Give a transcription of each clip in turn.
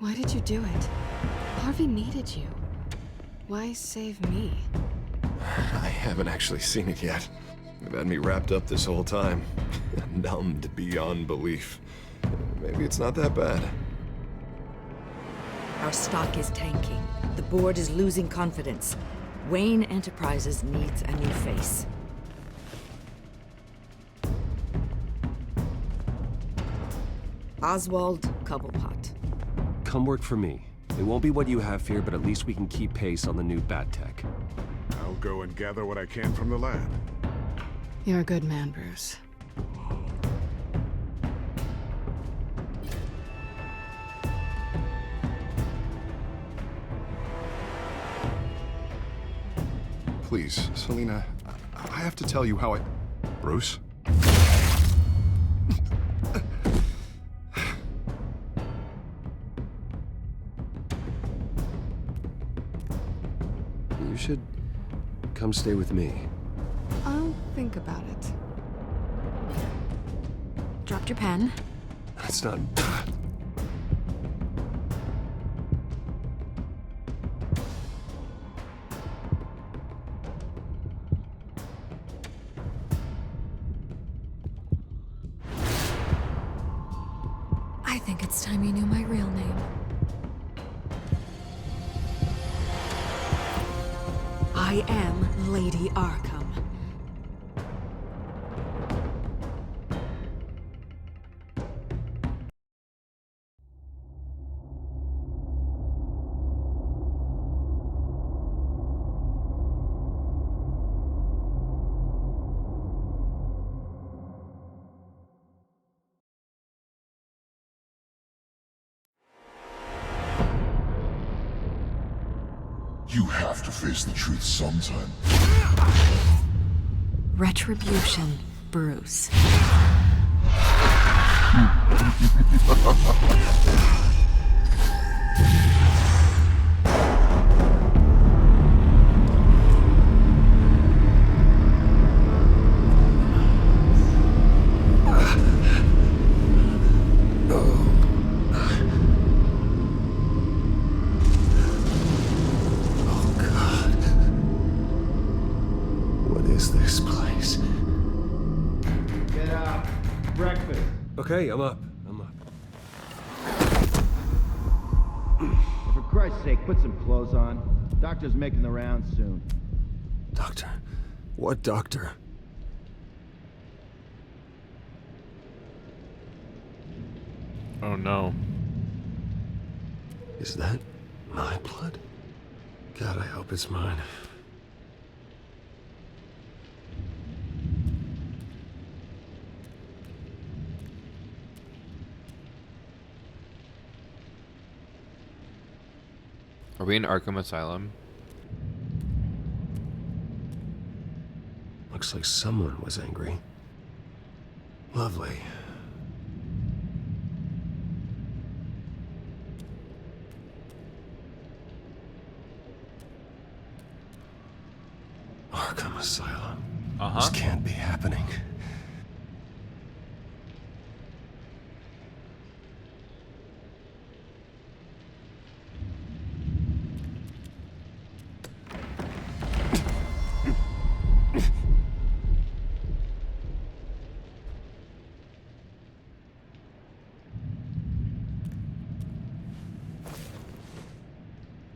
Why did you do it? Harvey needed you. Why save me? I haven't actually seen it yet. They've had me wrapped up this whole time. Numbed beyond belief. Maybe it's not that bad. Our stock is tanking. The board is losing confidence. Wayne Enterprises needs a new face. Oswald Cobblepot. Come work for me. It won't be what you have here, but at least we can keep pace on the new bat tech. I'll go and gather what I can from the lab. You're a good man, Bruce. Please, Selina, I have to tell you how I... Bruce? You should come stay with me. I'll think about it. Dropped your pen. That's not... I think it's time you knew my real name. I am Lady Arkham. You have to face the truth sometime. Retribution, Bruce. This place. Get up. Breakfast. Okay, I'm up. For Christ's sake, put some clothes on. Doctor's making the rounds soon. Doctor? What doctor? Oh no. Is that my blood? God, I hope it's mine. Are we in Arkham Asylum? Looks like someone was angry. Lovely. Arkham Asylum. This can't be happening.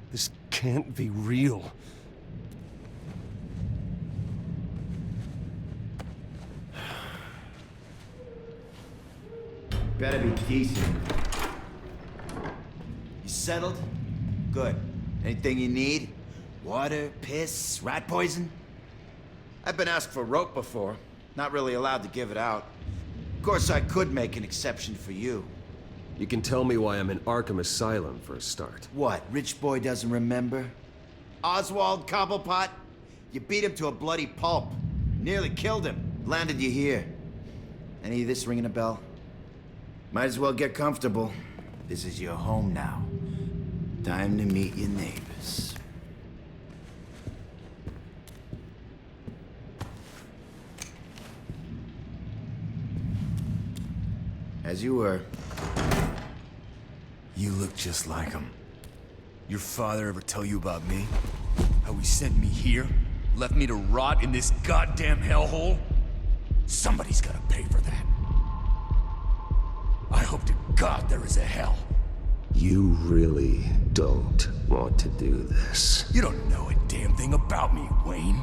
This can't be real. Better be decent. You settled? Good. Anything you need? Water, piss, rat poison? I've been asked for rope before. Not really allowed to give it out. Of course, I could make an exception for you. You can tell me why I'm in Arkham Asylum for a start. What, rich boy doesn't remember? Oswald Cobblepot? You beat him to a bloody pulp. Nearly killed him. Landed you here. Any of this ringing a bell? Might as well get comfortable. This is your home now. Time to meet your neighbors. As you were. You look just like him. Your father ever tell you about me? How he sent me here? Left me to rot in this goddamn hellhole? Somebody's gotta pay for that. I hope to God there is a hell. You really don't want to do this. You don't know a damn thing about me, Wayne.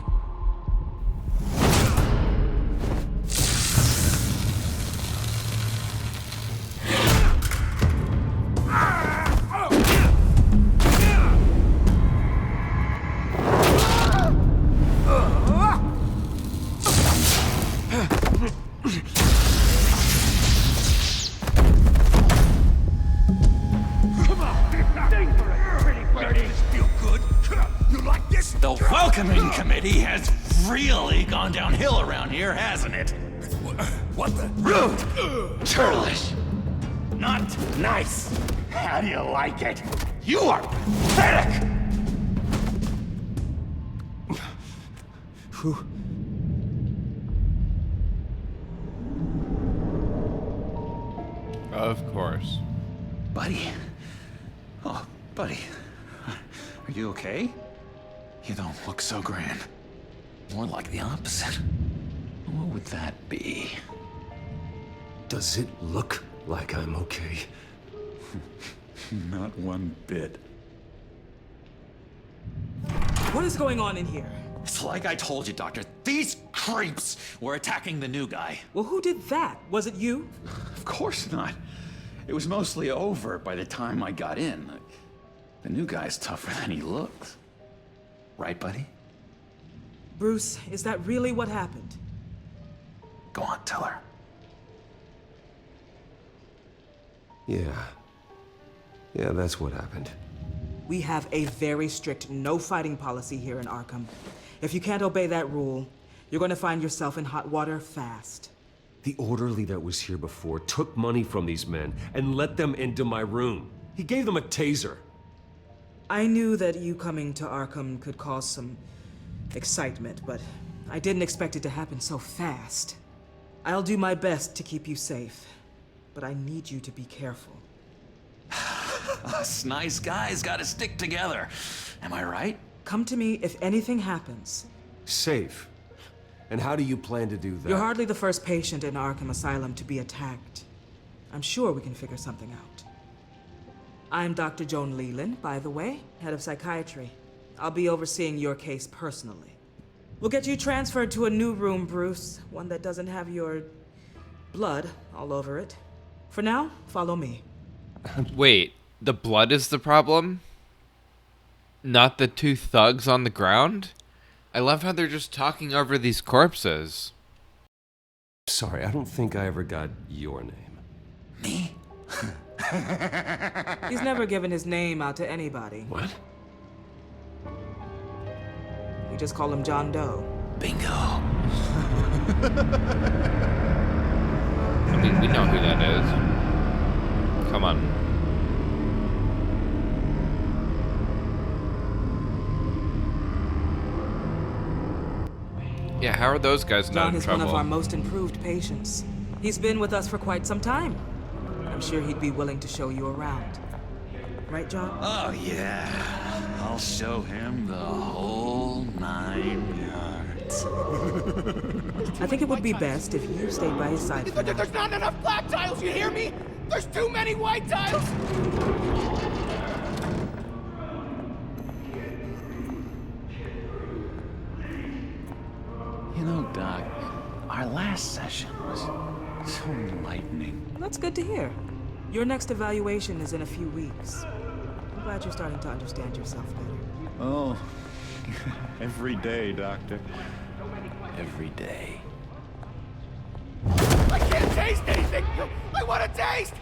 The welcoming committee has really gone downhill around here, hasn't it? What the? Rude! Churlish! Not nice! How do you like it? You are pathetic! Who? Of course. Buddy. Oh, buddy. Are you okay? You don't look so grand. More like the opposite. What would that be? Does it look like I'm okay? Not one bit. What is going on in here? It's like I told you, Doctor. These creeps were attacking the new guy. Well, who did that? Was it you? Of course not. It was mostly over by the time I got in. The new guy's tougher than he looks. Right, buddy? Bruce, is that really what happened? Go on, tell her. Yeah, that's what happened. We have a very strict no fighting policy here in Arkham. If you can't obey that rule, you're going to find yourself in hot water fast. The orderly that was here before took money from these men and let them into my room. He gave them a taser. I knew that you coming to Arkham could cause some excitement, but I didn't expect it to happen so fast. I'll do my best to keep you safe, but I need you to be careful. Us nice guys gotta stick together. Am I right? Come to me if anything happens. Safe? And how do you plan to do that? You're hardly the first patient in Arkham Asylum to be attacked. I'm sure we can figure something out. I'm Dr. Joan Leland, by the way, head of psychiatry. I'll be overseeing your case personally. We'll get you transferred to a new room, Bruce. One that doesn't have your blood all over it. For now, follow me. Wait, the blood is the problem? Not the two thugs on the ground? I love how they're just talking over these corpses. Sorry, I don't think I ever got your name. Me? He's never given his name out to anybody. What? We just call him John Doe. Bingo. I mean, we know who that is. Come on. Yeah, how are those guys not John in is trouble? one of our most improved patients. He's been with us for quite some time. I'm sure he'd be willing to show you around. Right, John? Oh, yeah. I'll show him the whole 9 yards. I think it would be best if you stayed by his side for now. There's not enough black tiles, you hear me? There's too many white tiles! You know, Doc, our last session was so enlightening. That's good to hear. Your next evaluation is in a few weeks. I'm glad you're starting to understand yourself better. Oh, every day, Doctor. Every day. I can't taste anything! I want to taste!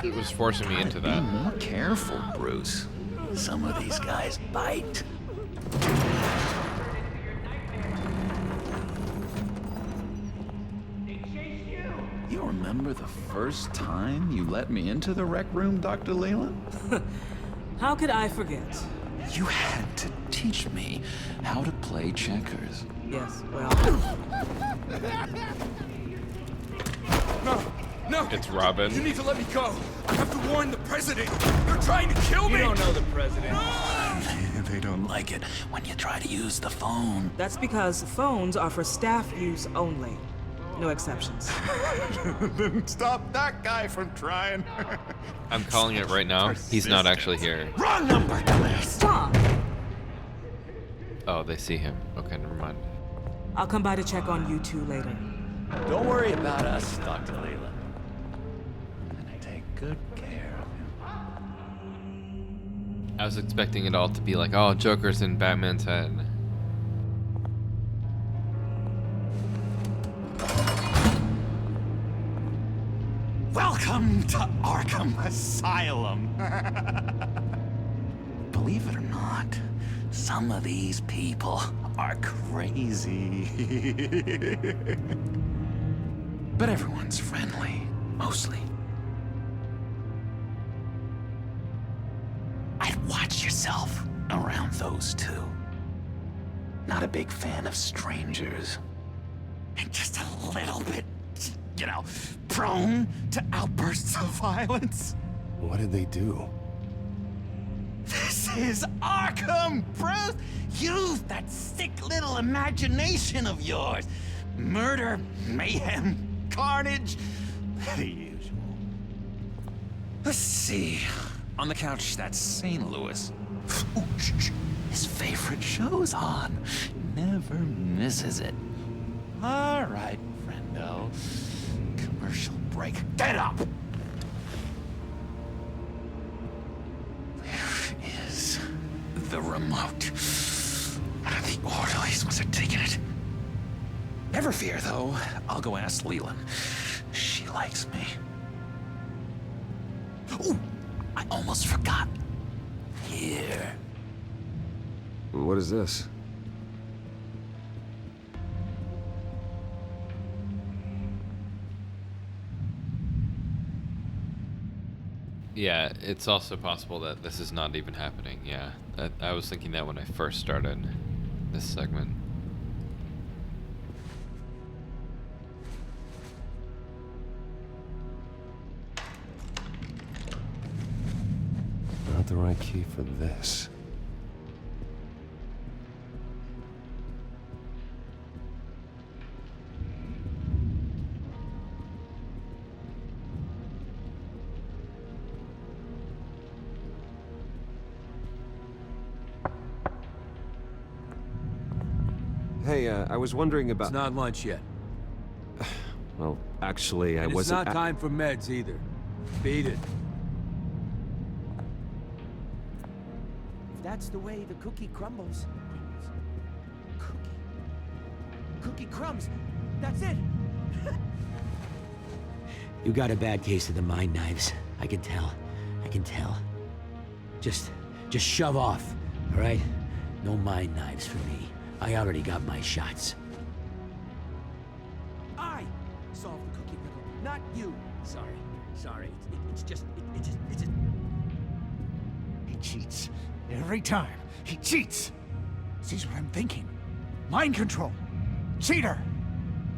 It was forcing me into Be that. more careful, Bruce. Some of these guys bite. You remember the first time you let me into the rec room, Dr. Leland? How could I forget? You had to teach me how to play checkers. Yes, well... No! No! It's Robin. You need to let me go! I have to warn the president! They're trying to kill me! You don't know the president. They don't like it when you try to use the phone. That's because phones are for staff use only. No exceptions. Then stop that guy from trying. I'm calling it right now. He's not actually here. Wrong number, dumbass! Stop! Oh, they see him. Okay, never mind. I'll come by to check on you two later. Don't worry about us, Dr. Leland. And I take good care of him. I was expecting it all to be like, oh, Joker's in Batman's head. Welcome to Arkham Asylum. Believe it or not, some of these people are crazy. But everyone's friendly, mostly. I'd watch yourself around those two. Not a big fan of strangers. And just a little bit, you know, prone to outbursts of violence. What did they do? This is Arkham, Bruce! Use that sick little imagination of yours. Murder, mayhem, carnage, the usual. Let's see. On the couch, that's St. Louis. Ooh, shh. His favorite show's on. Never misses it. All right, friendo. Commercial break. Get up! Where is the remote? One of the orderlies must have taken it. Never fear, though. I'll go ask Leland. She likes me. Ooh, I almost forgot. Here. What is this? Yeah, it's also possible that this is not even happening. Yeah, I was thinking that when I first started this segment. Not the right key for this. Hey, I was wondering about... It's not lunch yet. Well, actually, I And wasn't... it's not time for meds either. Beat it. If that's the way the cookie crumbles. Cookie crumbs. That's it. You got a bad case of the mind knives. I can tell. I can tell. Just shove off, all right? No mind knives for me. I already got my shots. I solved the cookie riddle, not you. Sorry. It's just. He cheats. Every time. He cheats. Sees what I'm thinking. Mind control. Cheater.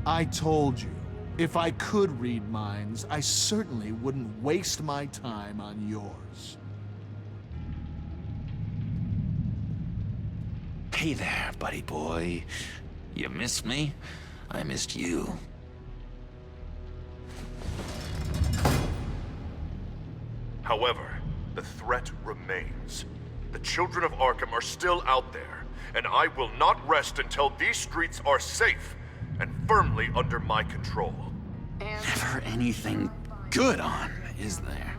I told you, if I could read minds, I certainly wouldn't waste my time on yours. Hey there, buddy boy. You missed me? I missed you. However, the threat remains. The children of Arkham are still out there, and I will not rest until these streets are safe and firmly under my control. Never anything good on, is there?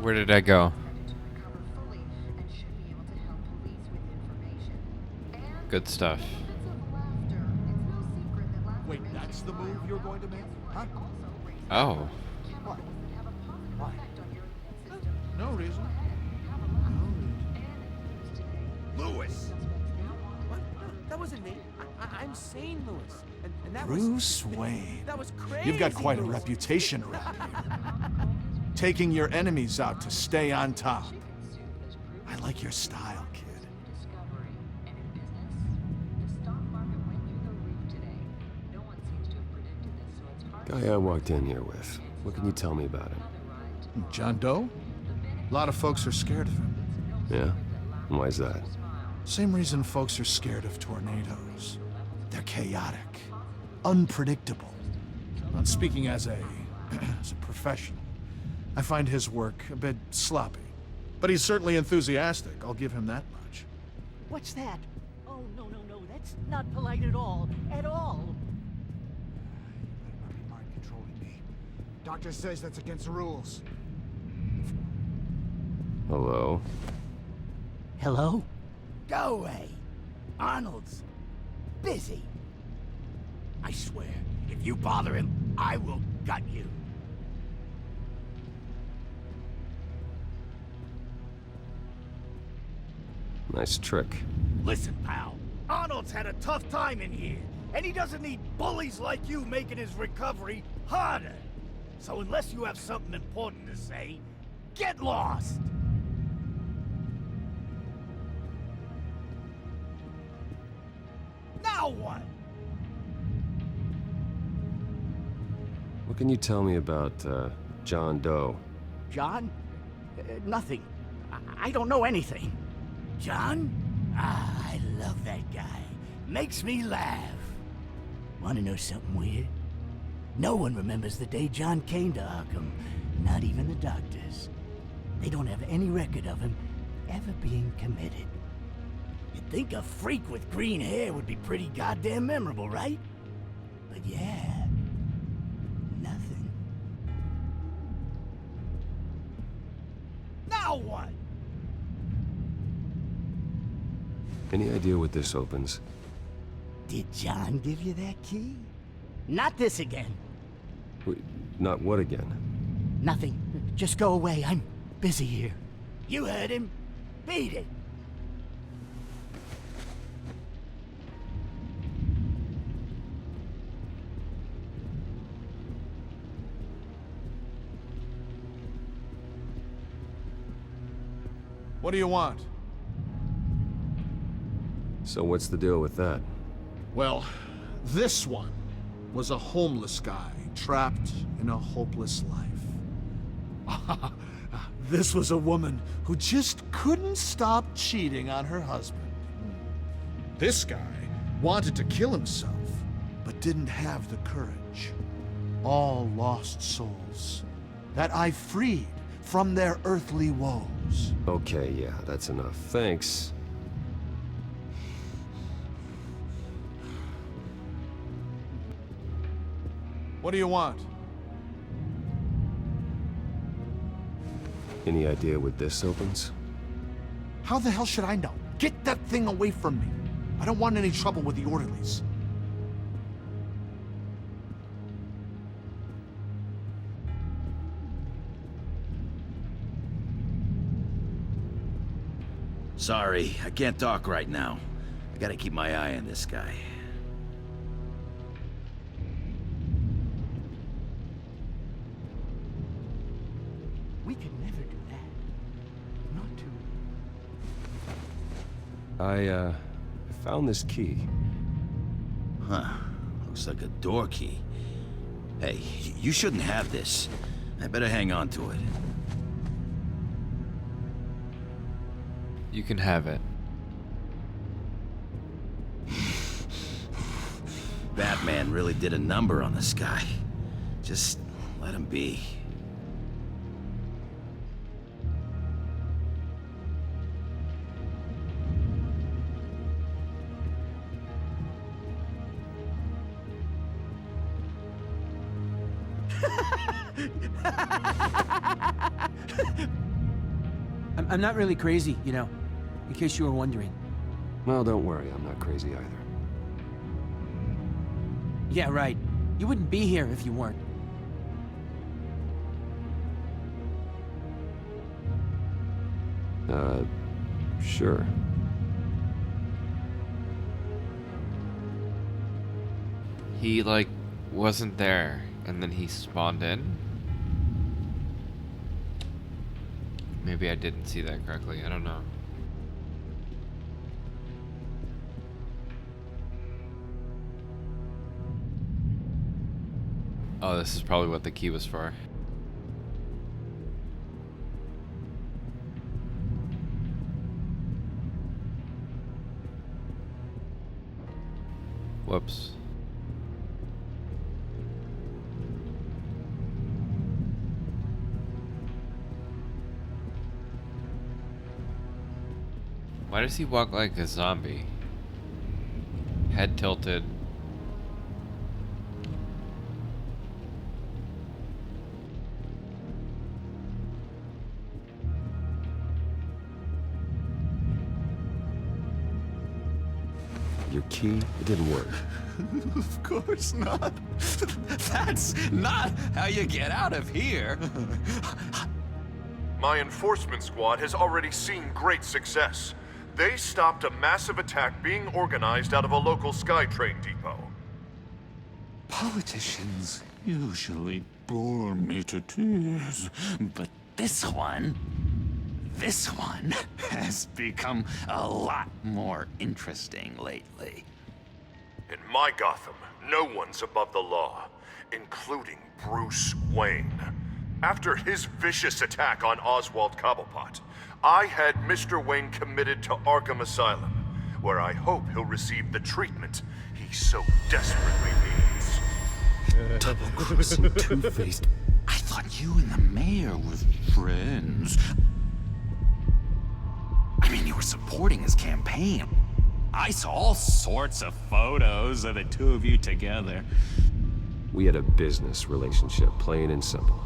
Where did I go? Good stuff. Wait, that's the move you're going to make? Huh? Oh. What? Why? No reason. Lewis. What? No, that wasn't me. I'm sane, Lewis. And that Bruce Wayne. That was crazy. You've got quite a Lewis. reputation around here. Taking your enemies out to stay on top. I like your style, kid. Guy I walked in here with. What can you tell me about him? John Doe? A lot of folks are scared of him. Yeah? And why's that? Same reason folks are scared of tornadoes. They're chaotic, unpredictable. Not speaking as a professional, I find his work a bit sloppy. But he's certainly enthusiastic, I'll give him that much. What's that? Oh, no, that's not polite at all. At all. You better not be mind controlling me. Doctor says that's against the rules. Hello? Hello? Go away. Arnold's busy. I swear, if you bother him, I will gut you. Nice trick. Listen, pal. Arnold's had a tough time in here, and he doesn't need bullies like you making his recovery harder. So unless you have something important to say, get lost! Now what? What can you tell me about, John Doe? John? Nothing. I don't know anything. John? Ah, I love that guy. Makes me laugh. Want to know something weird? No one remembers the day John came to Arkham. Not even the doctors. They don't have any record of him ever being committed. You'd think a freak with green hair would be pretty goddamn memorable, right? But yeah, nothing. Now what? Any idea what this opens? Did John give you that key? Not this again. Wait, not what again? Nothing. Just go away. I'm busy here. You heard him. Beat it. What do you want? So what's the deal with that? Well, this one was a homeless guy trapped in a hopeless life. This was a woman who just couldn't stop cheating on her husband. This guy wanted to kill himself, but didn't have the courage. All lost souls that I freed from their earthly woes. Okay, yeah, that's enough. Thanks. What do you want? Any idea what this opens? How the hell should I know? Get that thing away from me. I don't want any trouble with the orderlies. Sorry, I can't talk right now. I gotta keep my eye on this guy. We could never do that. Not to. I found this key. Huh. Looks like a door key. Hey, you shouldn't have this. I better hang on to it. You can have it. Batman really did a number on this guy. Just let him be. I'm not really crazy, you know, in case you were wondering. Well, don't worry, I'm not crazy either. Yeah, right. You wouldn't be here if you weren't. Sure. He, like, wasn't there, and then he spawned in? Maybe I didn't see that correctly, I don't know. Oh, this is probably what the key was for. Whoops. Why does he walk like a zombie? Head tilted. Your key, it didn't work. Of course not. That's not how you get out of here. My enforcement squad has already seen great success. They stopped a massive attack being organized out of a local SkyTrain depot. Politicians usually bore me to tears, but this one has become a lot more interesting lately. In my Gotham, no one's above the law, including Bruce Wayne. After his vicious attack on Oswald Cobblepot, I had Mr. Wayne committed to Arkham Asylum, where I hope he'll receive the treatment he so desperately needs. Double-crossing Two-Faced. I thought you and the mayor were friends. I mean, you were supporting his campaign. I saw all sorts of photos of the two of you together. We had a business relationship, plain and simple.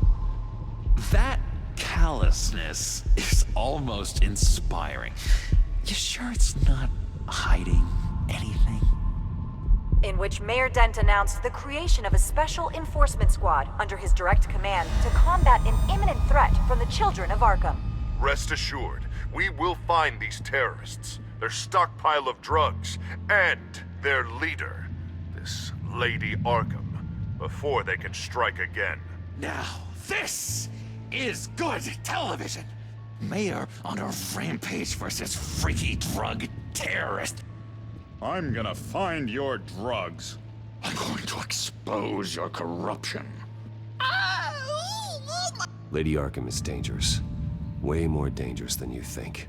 That callousness is almost inspiring. You sure it's not hiding anything? In which Mayor Dent announced the creation of a special enforcement squad under his direct command to combat an imminent threat from the children of Arkham. Rest assured, we will find these terrorists, their stockpile of drugs, and their leader, this Lady Arkham, before they can strike again. Now, this is good television. Mayor on a rampage versus freaky drug terrorist. I'm gonna find your drugs. I'm going to expose your corruption. Lady Arkham is dangerous. Way more dangerous than you think.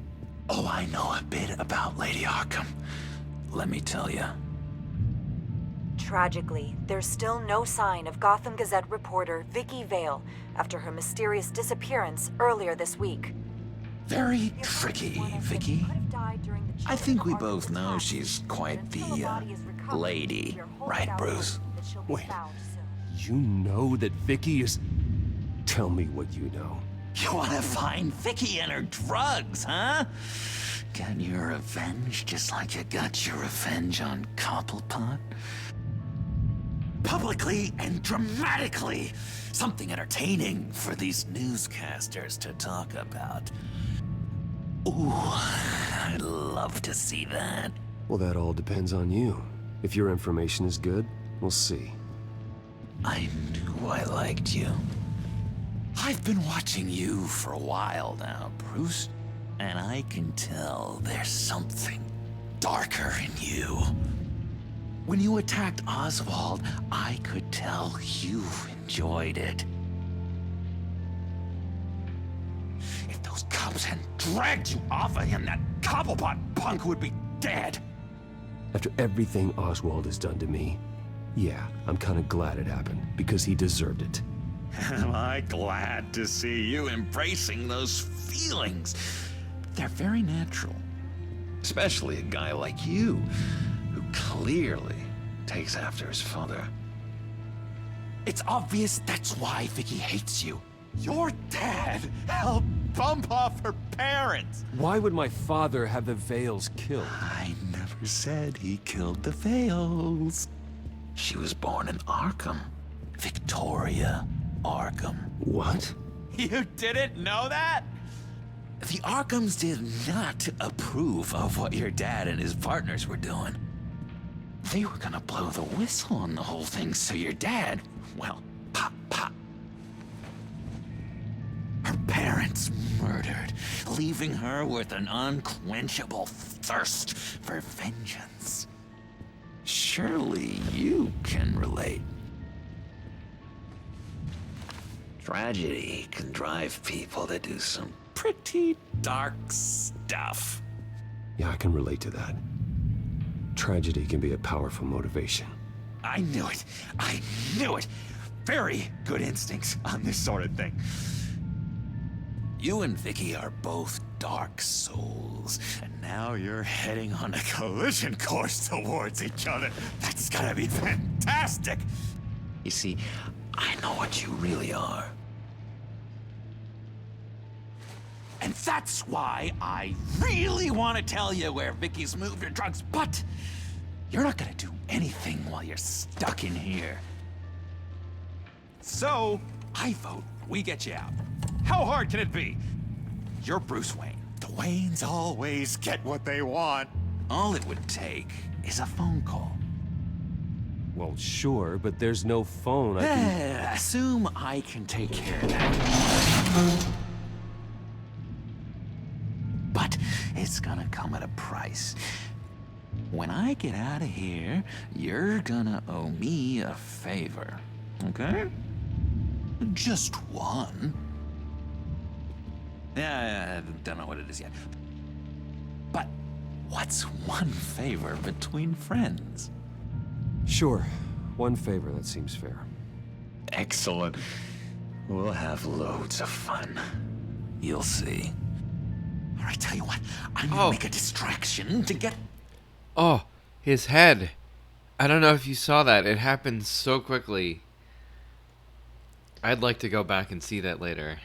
Oh, I know a bit about Lady Arkham. Let me tell you. Tragically, there's still no sign of Gotham Gazette reporter Vicky Vale after her mysterious disappearance earlier this week. Very tricky, Vicky. I think we both know she's quite the, lady, right, Bruce? Wait, you know that Vicky is... Tell me what you know. You wanna find Vicky and her drugs, huh? Get your revenge just like you got your revenge on Cobblepot? Publicly and dramatically! Something entertaining for these newscasters to talk about. Ooh, I'd love to see that. Well, that all depends on you. If your information is good, we'll see. I knew I liked you. I've been watching you for a while now, Bruce, and I can tell there's something darker in you. When you attacked Oswald, I could tell you enjoyed it. If those cops hadn't dragged you off of him, that Cobblepot punk would be dead. After everything Oswald has done to me, yeah, I'm kind of glad it happened, because he deserved it. Am I glad to see you embracing those feelings? They're very natural. Especially a guy like you, who clearly takes after his father. It's obvious that's why Vicky hates you. Your dad helped bump off her parents. Why would my father have the Vales killed? I never said he killed the Vales. She was born in Arkham. Victoria Arkham. What? You didn't know that? The Arkhams did not approve of what your dad and his partners were doing. They were gonna blow the whistle on the whole thing, so your dad, well, pop, pop. Her parents murdered, leaving her with an unquenchable thirst for vengeance. Surely you can relate. Tragedy can drive people to do some pretty dark stuff. Yeah, I can relate to that. Tragedy can be a powerful motivation. I knew it. I knew it. Very good instincts on this sort of thing. You and Vicky are both dark souls, and now you're heading on a collision course towards each other. That's gotta be fantastic! You see, I know what you really are. And that's why I really want to tell you where Vicky's moved her drugs, but you're not gonna do anything while you're stuck in here. So, I vote we get you out. How hard can it be? You're Bruce Wayne. The Waynes always get what they want. All it would take is a phone call. Well, sure, but there's no phone. I can... Assume I can take care of that. But it's gonna come at a price. When I get out of here, you're gonna owe me a favor, okay? Just one. Yeah, I don't know what it is yet. But what's one favor between friends? Sure. One favor, that seems fair. Excellent. We'll have loads of fun. You'll see. All right, tell you what. I'm gonna make a distraction to get... Oh, his head. I don't know if you saw that. It happened so quickly. I'd like to go back and see that later.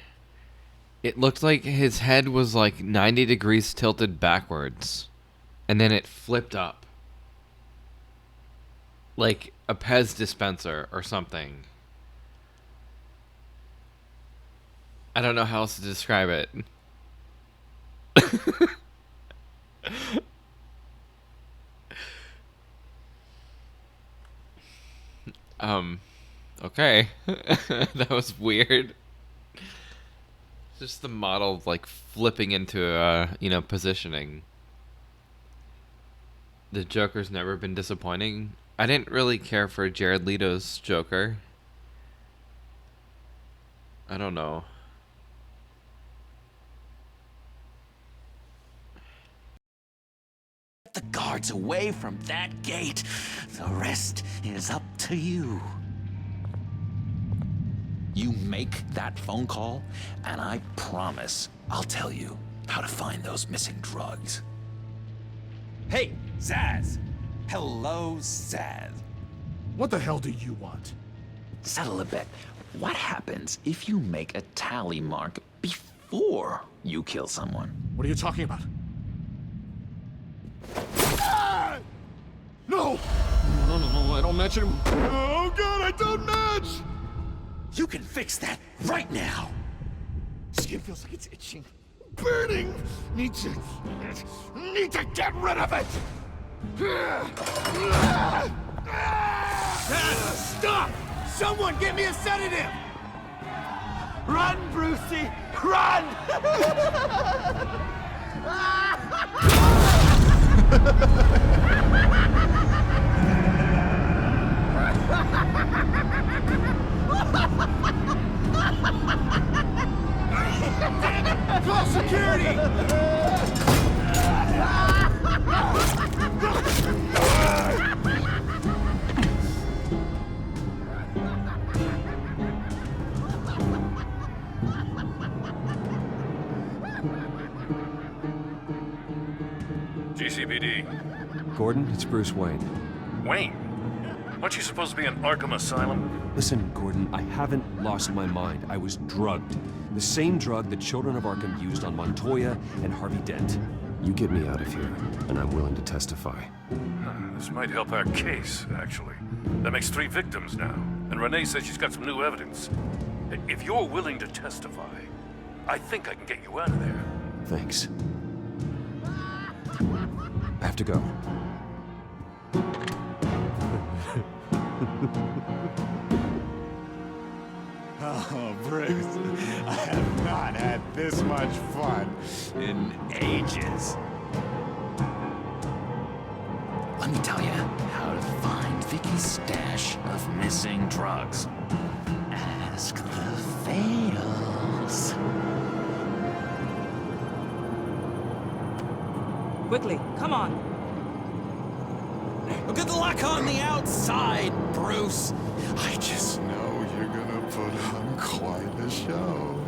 It looked like his head was like 90 degrees tilted backwards. And then it flipped up. Like a Pez dispenser or something. I don't know how else to describe it. Okay. That was weird. Just the model like flipping into positioning. The Joker's never been disappointing. I didn't really care for Jared Leto's Joker. I don't know. the guards away from that gate. The rest is up to you. You make that phone call, and I promise I'll tell you how to find those missing drugs. Hey, Zaz! Hello, Zaz. What the hell do you want? Settle a bet. What happens if you make a tally mark before you kill someone? What are you talking about? Ah! No! No, I don't match him. Oh god, I don't match! You can fix that right now! Skin feels like it's itching. Burning! Need to get rid of it! Stop! Someone get me a sedative! Run, Brucey! Run! Call security! GCPD. Gordon, it's Bruce Wayne. Wayne? Aren't you supposed to be in Arkham Asylum? Listen, Gordon, I haven't lost my mind. I was drugged. The same drug the children of Arkham used on Montoya and Harvey Dent. You get me out of here, and I'm willing to testify. This might help our case, actually. That makes 3 victims now, and Renee says she's got some new evidence. If you're willing to testify, I think I can get you out of there. Thanks. I have to go. Oh, Bruce, I have not had this much fun in ages. Let me tell you how to find Vicky's stash of missing drugs. Ask the fails. Quickly, come on. Good luck on the outside, Bruce. I just know you're gonna put on quite a show.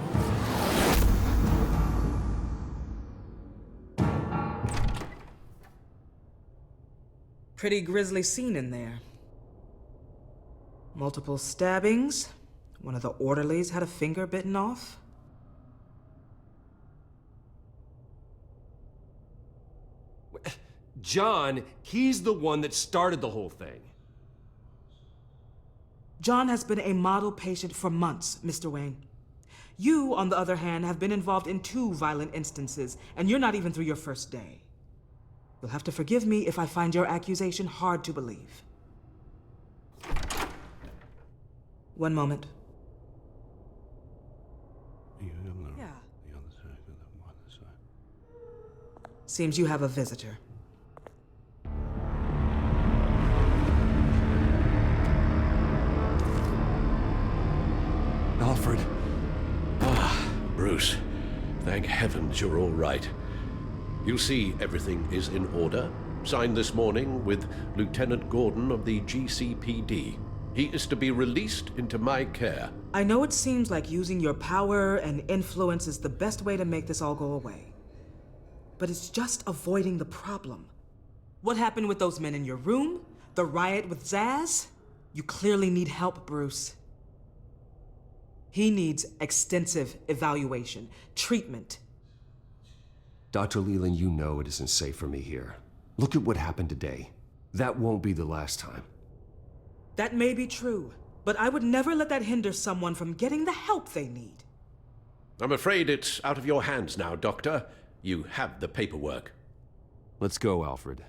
Pretty grisly scene in there. Multiple stabbings. One of the orderlies had a finger bitten off. John, he's the one that started the whole thing. John has been a model patient for months, Mr. Wayne. You, on the other hand, have been involved in 2 violent instances, and you're not even through your first day. You'll have to forgive me if I find your accusation hard to believe. One moment. Yeah. Seems you have a visitor. Alfred. Bruce. Thank heavens you're all right. You see, everything is in order. Signed this morning with Lieutenant Gordon of the GCPD. He is to be released into my care. I know it seems like using your power and influence is the best way to make this all go away. But it's just avoiding the problem. What happened with those men in your room? The riot with Zaz? You clearly need help, Bruce. He needs extensive evaluation, treatment. Dr. Leland, you know it isn't safe for me here. Look at what happened today. That won't be the last time. That may be true, but I would never let that hinder someone from getting the help they need. I'm afraid it's out of your hands now, Doctor. You have the paperwork. Let's go, Alfred.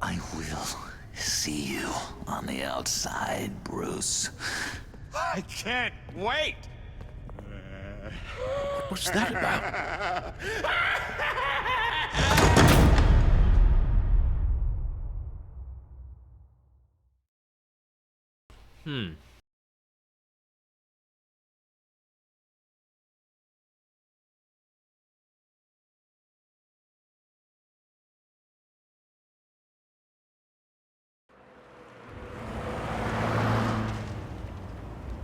I will see you on the outside, Bruce. I can't wait! What's that about?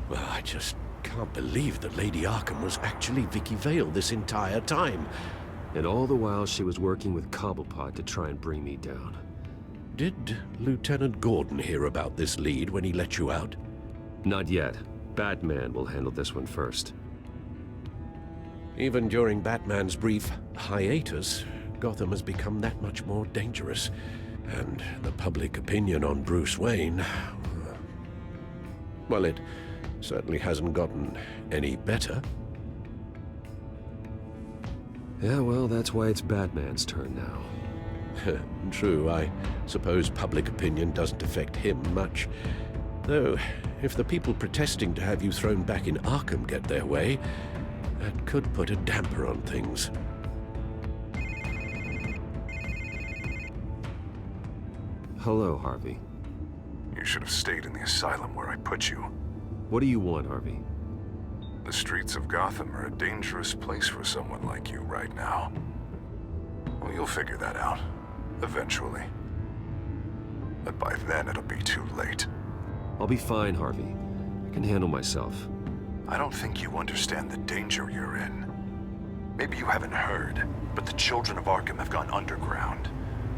Well, I just can't believe that Lady Arkham was actually Vicky Vale this entire time. And all the while she was working with Cobblepot to try and bring me down. Did Lieutenant Gordon hear about this lead when he let you out? Not yet. Batman will handle this one first. Even during Batman's brief hiatus, Gotham has become that much more dangerous. And the public opinion on Bruce Wayne... well, it certainly hasn't gotten any better. Yeah, well, that's why it's Batman's turn now. True, I suppose public opinion doesn't affect him much. Though, if the people protesting to have you thrown back in Arkham get their way, that could put a damper on things. Hello, Harvey. You should have stayed in the asylum where I put you. What do you want, Harvey? The streets of Gotham are a dangerous place for someone like you right now. Well, you'll figure that out. Eventually. But by then, it'll be too late. I'll be fine, Harvey. I can handle myself. I don't think you understand the danger you're in. Maybe you haven't heard, but the children of Arkham have gone underground.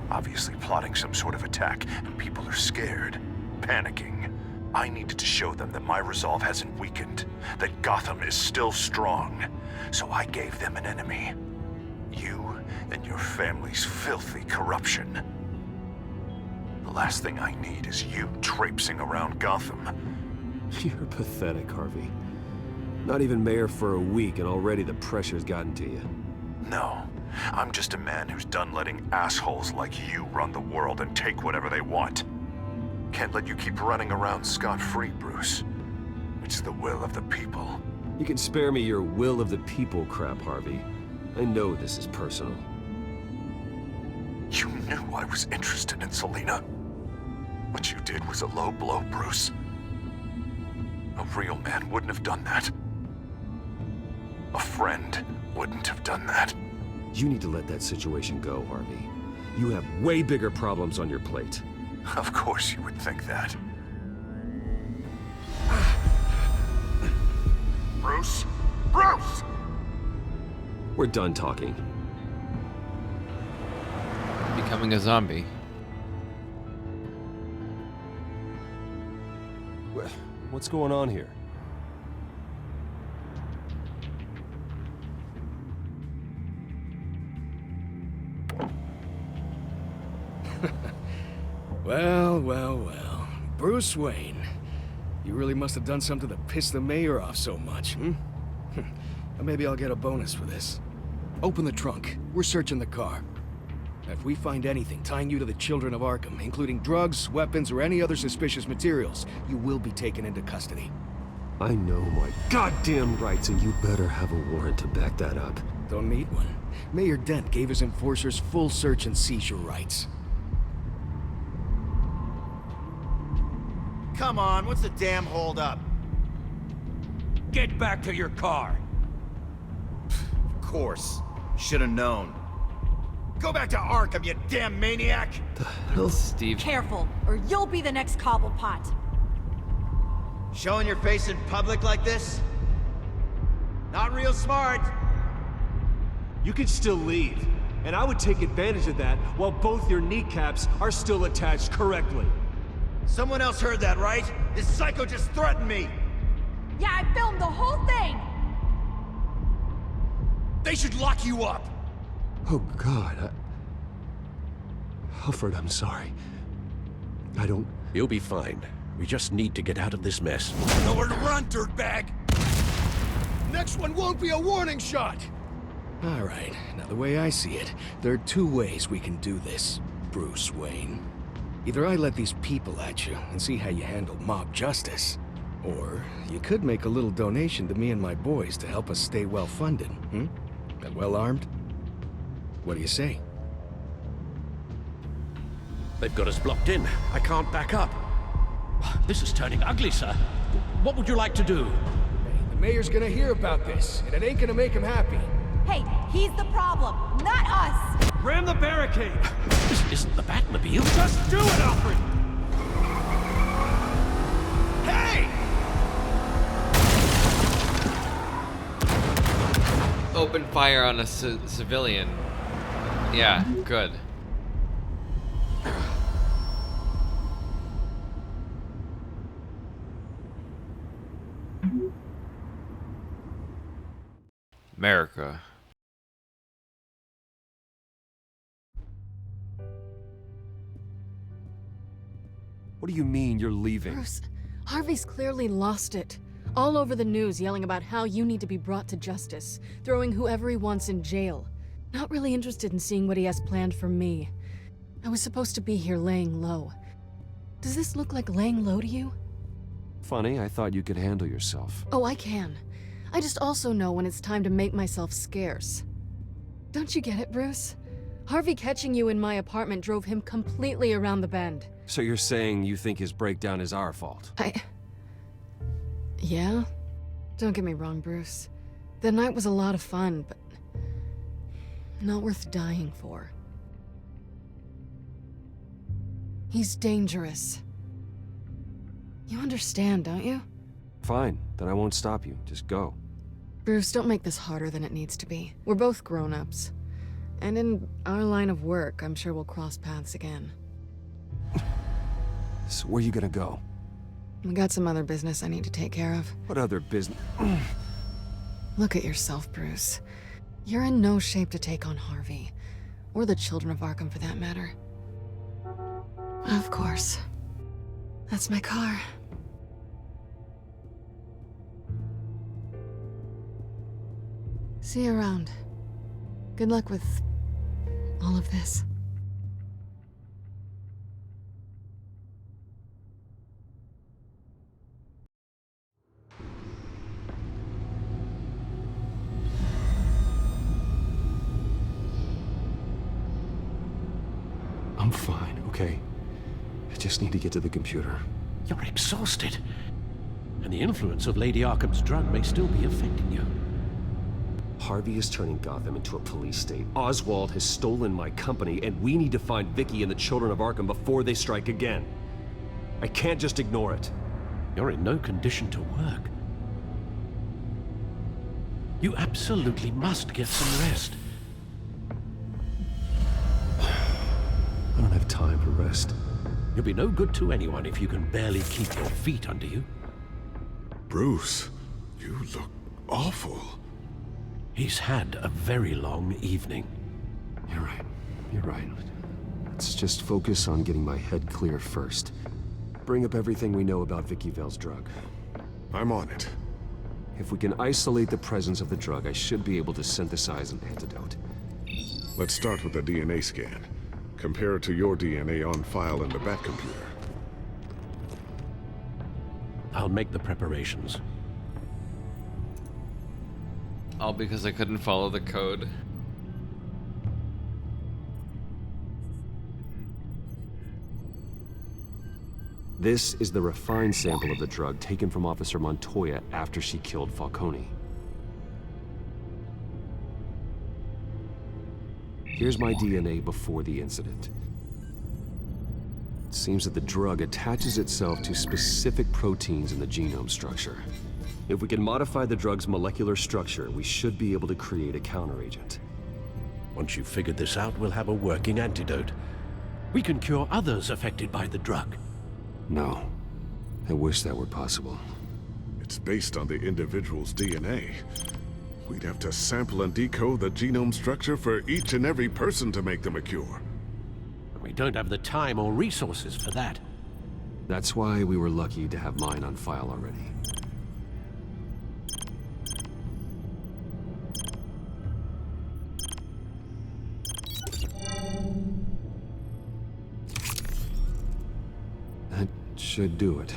Obviously plotting some sort of attack, and people are scared, panicking. I needed to show them that my resolve hasn't weakened, that Gotham is still strong. So I gave them an enemy. You and your family's filthy corruption. The last thing I need is you traipsing around Gotham. You're pathetic, Harvey. Not even mayor for a week and already the pressure's gotten to you. No, I'm just a man who's done letting assholes like you run the world and take whatever they want. Can't let you keep running around scot-free, Bruce. It's the will of the people. You can spare me your will of the people crap, Harvey. I know this is personal. You knew I was interested in Selina. What you did was a low blow, Bruce. A real man wouldn't have done that. A friend wouldn't have done that. You need to let that situation go, Harvey. You have way bigger problems on your plate. Of course you would think that. Bruce? Bruce! We're done talking. Becoming a zombie. What's going on here? Well. Bruce Wayne. You really must have done something to piss the mayor off so much, hmm? Or maybe I'll get a bonus for this. Open the trunk. We're searching the car. If we find anything tying you to the Children of Arkham, including drugs, weapons, or any other suspicious materials, you will be taken into custody. I know my goddamn rights, and you better have a warrant to back that up. Don't need one. Mayor Dent gave his enforcers full search and seizure rights. Come on, what's the damn holdup? Get back to your car. Of course. Should've known. Go back to Arkham, you damn maniac! The hell, Steve? Careful, or you'll be the next Cobblepot. Showing your face in public like this? Not real smart. You could still leave, and I would take advantage of that while both your kneecaps are still attached correctly. Someone else heard that, right? This psycho just threatened me! Yeah, I filmed the whole thing! They should lock you up! Oh, God. Alfred, I'm sorry. I don't... You'll be fine. We just need to get out of this mess. Nowhere to run, dirtbag! Next one won't be a warning shot! All right, now the way I see it, there are two ways we can do this, Bruce Wayne. Either I let these people at you and see how you handle mob justice, or you could make a little donation to me and my boys to help us stay well-funded, hmm? And well-armed? What do you say? They've got us blocked in. I can't back up. This is turning ugly, sir. What would you like to do? The mayor's gonna hear about this, and it ain't gonna make him happy. Hey, he's the problem, not us! Ram the barricade! This isn't the Batmobile. Just do it, Alfred! Hey! Open fire on a civilian. Yeah, good. America. What do you mean you're leaving? Bruce, Harvey's clearly lost it. All over the news yelling about how you need to be brought to justice, throwing whoever he wants in jail. Not really interested in seeing what he has planned for me. I was supposed to be here laying low. Does this look like laying low to you? Funny, I thought you could handle yourself. Oh, I can. I just also know when it's time to make myself scarce. Don't you get it, Bruce? Harvey catching you in my apartment drove him completely around the bend. So you're saying you think his breakdown is our fault? Yeah? Don't get me wrong, Bruce. The night was a lot of fun, but not worth dying for. He's dangerous. You understand, don't you? Fine, then I won't stop you. Just go. Bruce, don't make this harder than it needs to be. We're both grown-ups. And in our line of work, I'm sure we'll cross paths again. So where you gonna go? I got some other business I need to take care of. What other business? Look at yourself, Bruce. You're in no shape to take on Harvey. Or the Children of Arkham, for that matter. Of course. That's my car. See you around. Good luck with all of this. fine, okay? I just need to get to the computer. You're exhausted. And the influence of Lady Arkham's drug may still be affecting you. Harvey is turning Gotham into a police state. Oswald has stolen my company, and we need to find Vicky and the children of Arkham before they strike again. I can't just ignore it. You're in no condition to work. You absolutely must get some rest. I don't have time for rest. You'll be no good to anyone if you can barely keep your feet under you. Bruce, you look awful. He's had a very long evening. You're right. You're right. Let's just focus on getting my head clear first. Bring up everything we know about Vicky Vale's drug. I'm on it. If we can isolate the presence of the drug, I should be able to synthesize an antidote. Let's start with the DNA scan. Compare it to your DNA on file in the Batcomputer. I'll make the preparations. All because I couldn't follow the code. This is the refined sample of the drug taken from Officer Montoya after she killed Falcone. Here's my DNA before the incident. It seems that the drug attaches itself to specific proteins in the genome structure. If we can modify the drug's molecular structure, we should be able to create a counteragent. Once you've figured this out, we'll have a working antidote. We can cure others affected by the drug. No. I wish that were possible. It's based on the individual's DNA. We'd have to sample and decode the genome structure for each and every person to make them a cure. We don't have the time or resources for that. That's why we were lucky to have mine on file already. That should do it.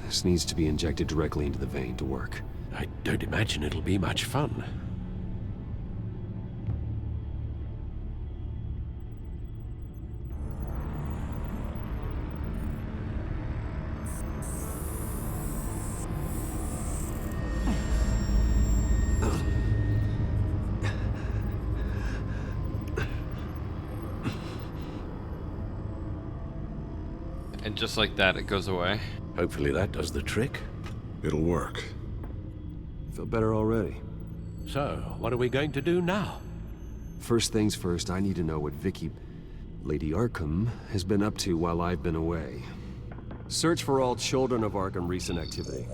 This needs to be injected directly into the vein to work. I don't imagine it'll be much fun. And just like that, it goes away. Hopefully that does the trick. It'll work. I feel better already. So, what are we going to do now? First things first, I need to know what Vicky, Lady Arkham, has been up to while I've been away. Search for all children of Arkham recent activity.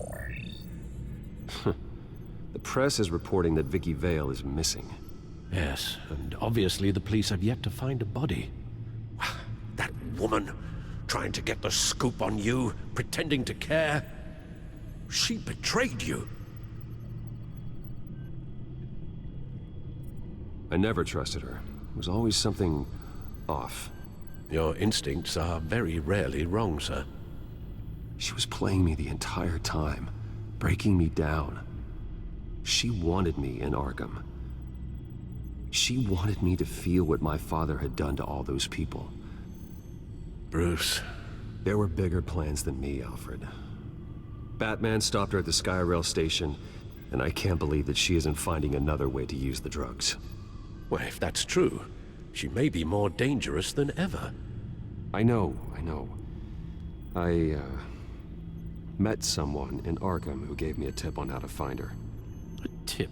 The press is reporting that Vicky Vale is missing. Yes, and obviously the police have yet to find a body. That woman, trying to get the scoop on you, pretending to care. She betrayed you. I never trusted her. There was always something off. Your instincts are very rarely wrong, sir. She was playing me the entire time, breaking me down. She wanted me in Arkham. She wanted me to feel what my father had done to all those people. Bruce. There were bigger plans than me, Alfred. Batman stopped her at the Skyrail station, and I can't believe that she isn't finding another way to use the drugs. Well, if that's true, she may be more dangerous than ever. I know. I met someone in Arkham who gave me a tip on how to find her. A tip?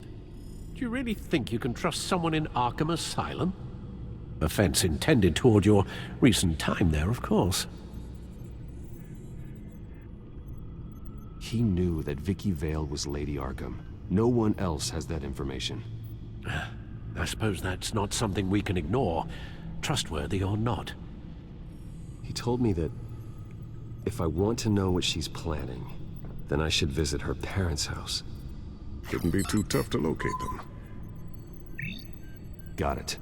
Do you really think you can trust someone in Arkham Asylum? Offense intended toward your recent time there, of course. He knew that Vicky Vale was Lady Arkham. No one else has that information. I suppose that's not something we can ignore, trustworthy or not. He told me that if I want to know what she's planning, then I should visit her parents' house. Shouldn't be too tough to locate them. Got it.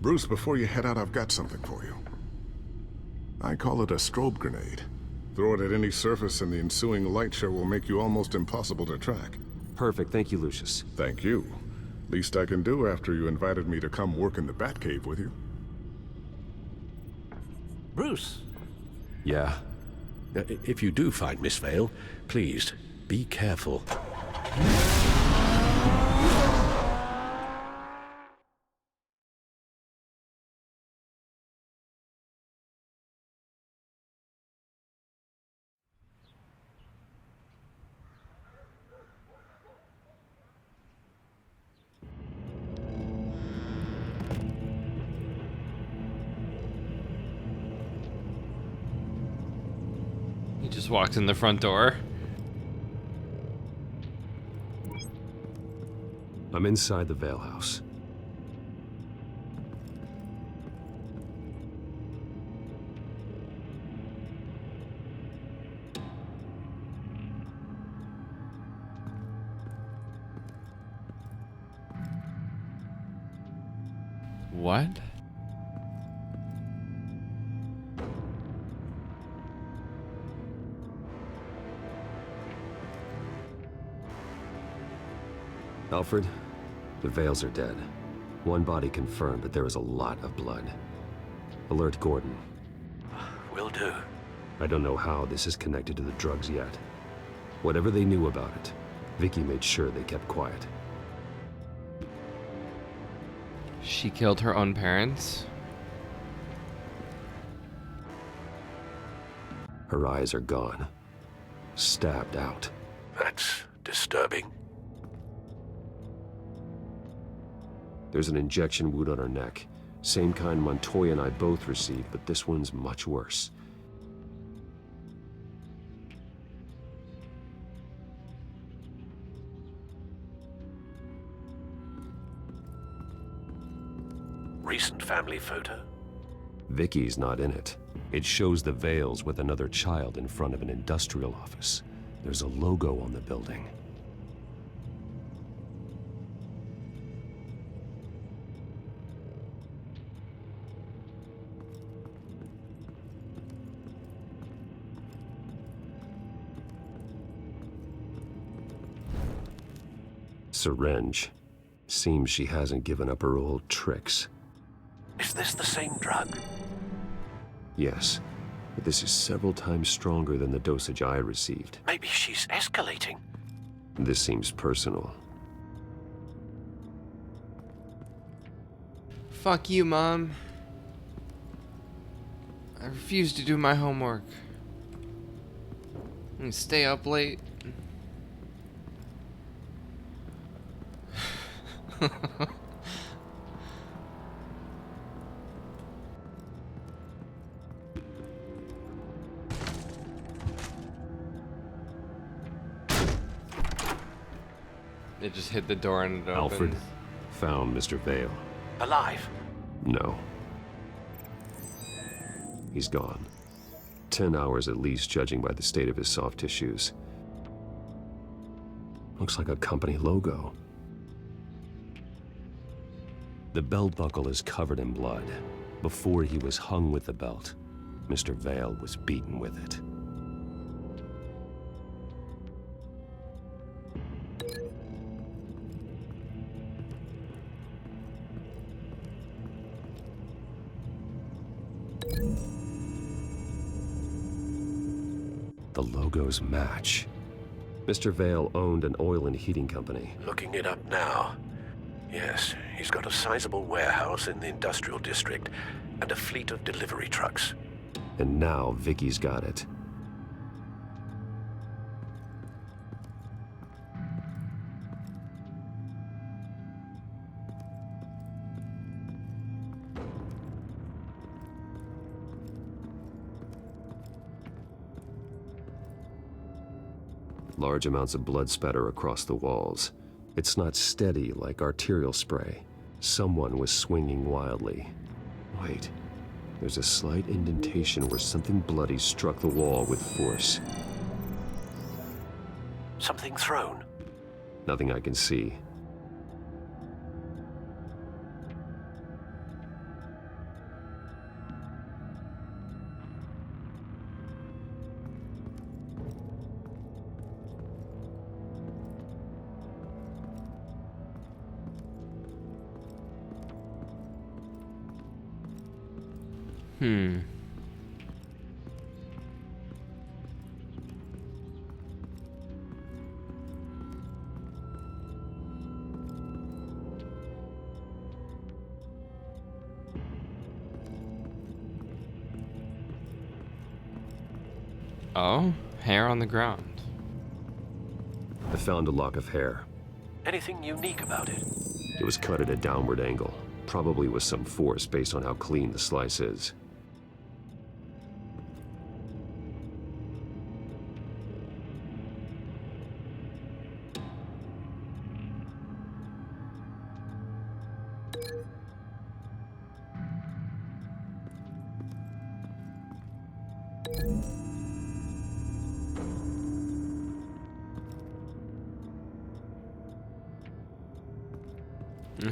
Bruce, before you head out, I've got something for you. I call it a strobe grenade. Throw it at any surface and the ensuing light show will make you almost impossible to track. Perfect. Thank you, Lucius. Thank you. Least I can do after you invited me to come work in the Batcave with you. Bruce. Yeah. If you do find Miss Vale, please, be careful. He just walked in the front door. I'm inside the Vale House. What? Alfred, the Vales are dead. One body confirmed, but there is a lot of blood. Alert Gordon. Will do. I don't know how this is connected to the drugs yet. Whatever they knew about it, Vicky made sure they kept quiet. She killed her own parents? Her eyes are gone. Stabbed out. That's disturbing. There's an injection wound on her neck. Same kind Montoya and I both received, but this one's much worse. Recent family photo? Vicky's not in it. It shows the Vales with another child in front of an industrial office. There's a logo on the building. Syringe. Seems she hasn't given up her old tricks. Is this the same drug? Yes, but this is several times stronger than the dosage I received. Maybe she's escalating. This seems personal. Fuck you, Mom. I refuse to do my homework. I'm gonna stay up late. It just hit the door and it Alfred opened. found Mr. Vale. Alive? No. He's gone. 10 hours at least, judging by the state of his soft tissues. Looks like a company logo. The belt buckle is covered in blood. Before he was hung with the belt, Mr. Vale was beaten with it. The logos match. Mr. Vale owned an oil and heating company. Looking it up now. Yes, he's got a sizable warehouse in the industrial district and a fleet of delivery trucks. And now Vicky's got it. Large amounts of blood spatter across the walls. It's not steady like arterial spray. Someone was swinging wildly. Wait, there's a slight indentation where something bloody struck the wall with force. Something thrown? Nothing I can see. Oh, hair on the ground. I found a lock of hair. Anything unique about it? It was cut at a downward angle, probably with some force based on how clean the slice is.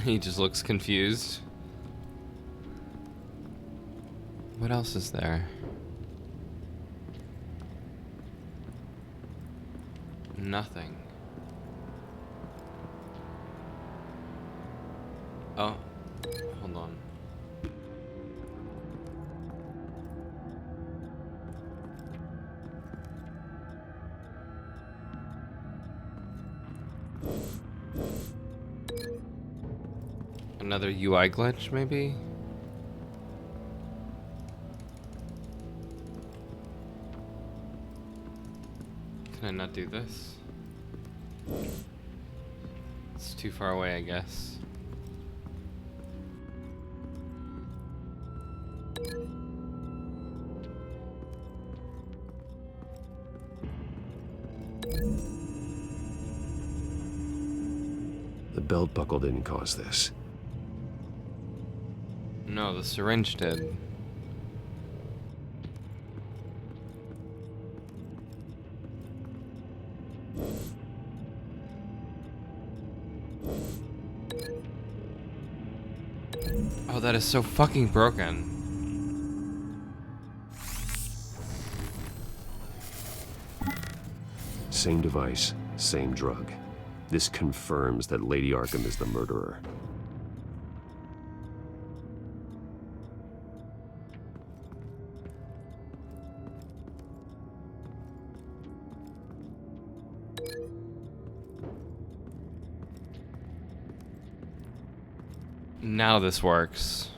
He just looks confused. What else is there? Nothing. Oh, hold on. Another UI glitch, maybe? Can I not do this? It's too far away, I guess. The belt buckle didn't cause this. No, the syringe did. Oh, that is so fucking broken. Same device, same drug. This confirms that Lady Arkham is the murderer. Now this works.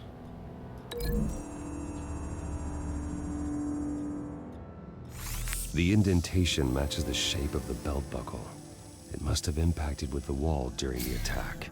The indentation matches the shape of the belt buckle. It must have impacted with the wall during the attack.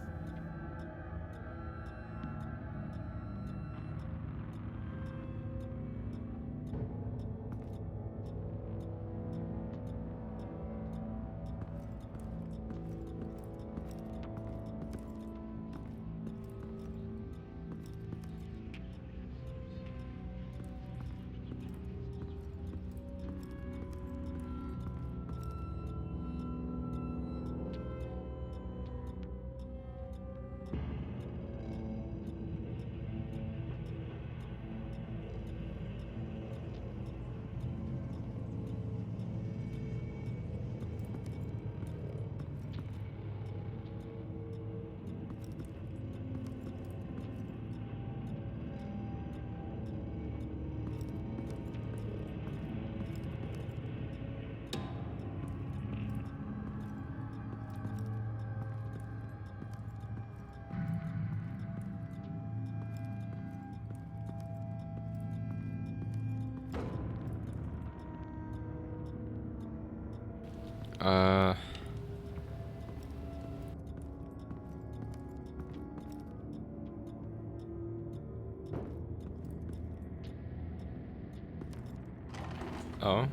Oh.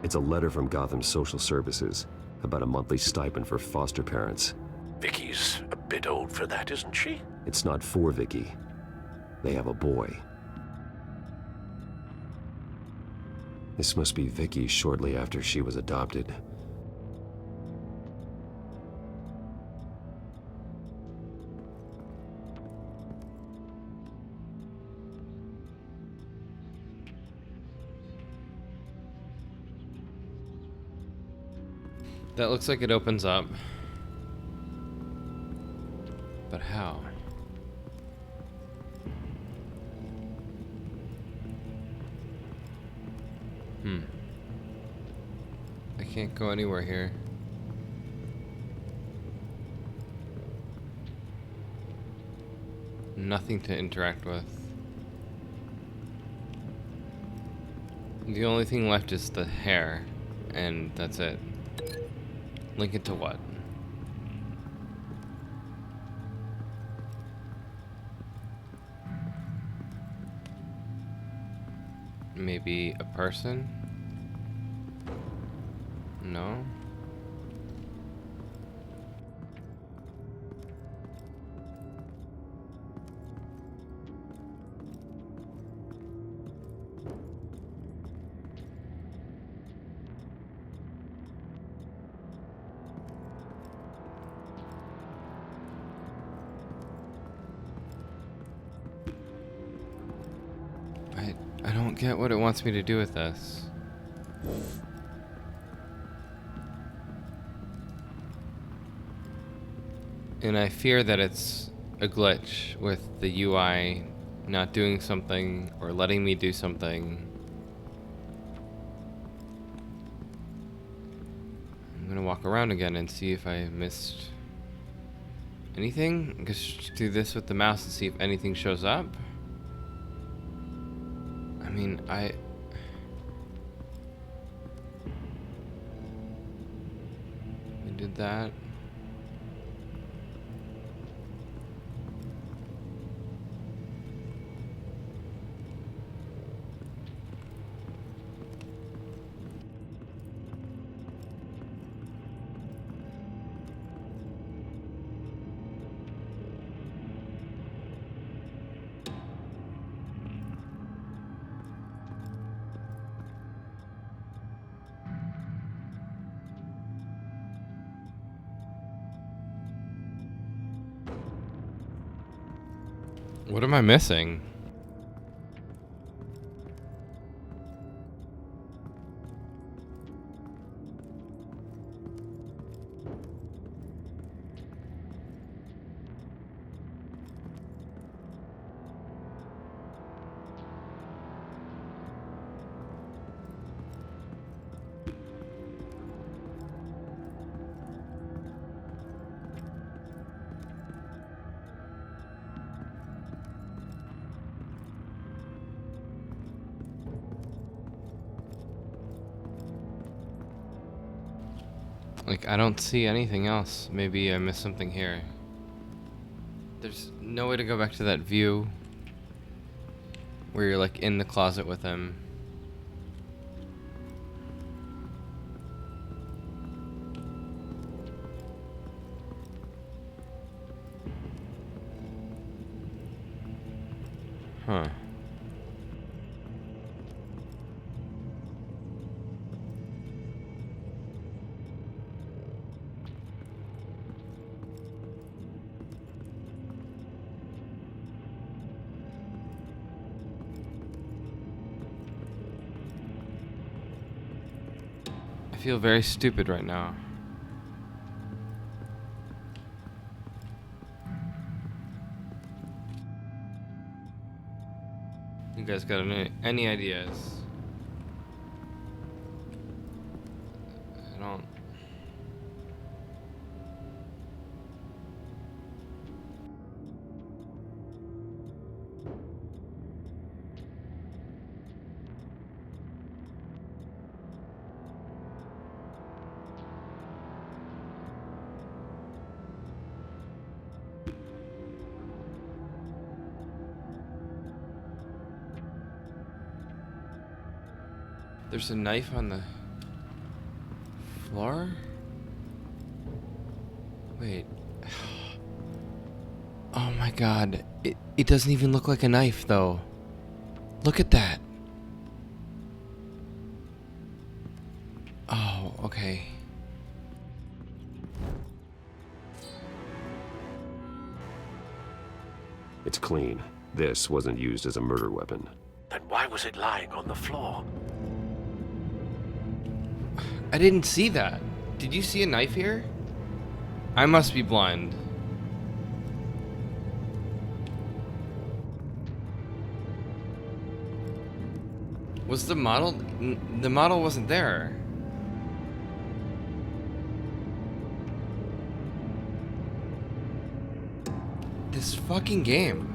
It's a letter from Gotham Social Services about a monthly stipend for foster parents. Vicky's a bit old for that, isn't she? It's not for Vicky. They have a boy. This must be Vicky shortly after she was adopted. That looks like it opens up. But how? I can't go anywhere here. Nothing to interact with. The only thing left is the hair, and that's it. Link it to what? Maybe a person? No? I don't get what it wants me to do with this. And I fear that it's a glitch with the UI not doing something or letting me do something. I'm gonna walk around again and see if I missed anything. Just do this with the mouse and see if anything shows up. I mean, we did that. What am I missing? Like, I don't see anything else. Maybe I missed something here. There's no way to go back to that view where you're like in the closet with him. Huh. I feel very stupid right now. You guys got any ideas? I don't. There's a knife on the floor? Wait. Oh my god. It doesn't even look like a knife though. Look at that. Oh, okay. It's clean. This wasn't used as a murder weapon. Then why was it lying on the floor? I didn't see that. Did you see a knife here? I must be blind. Was the model? The model wasn't there. This fucking game.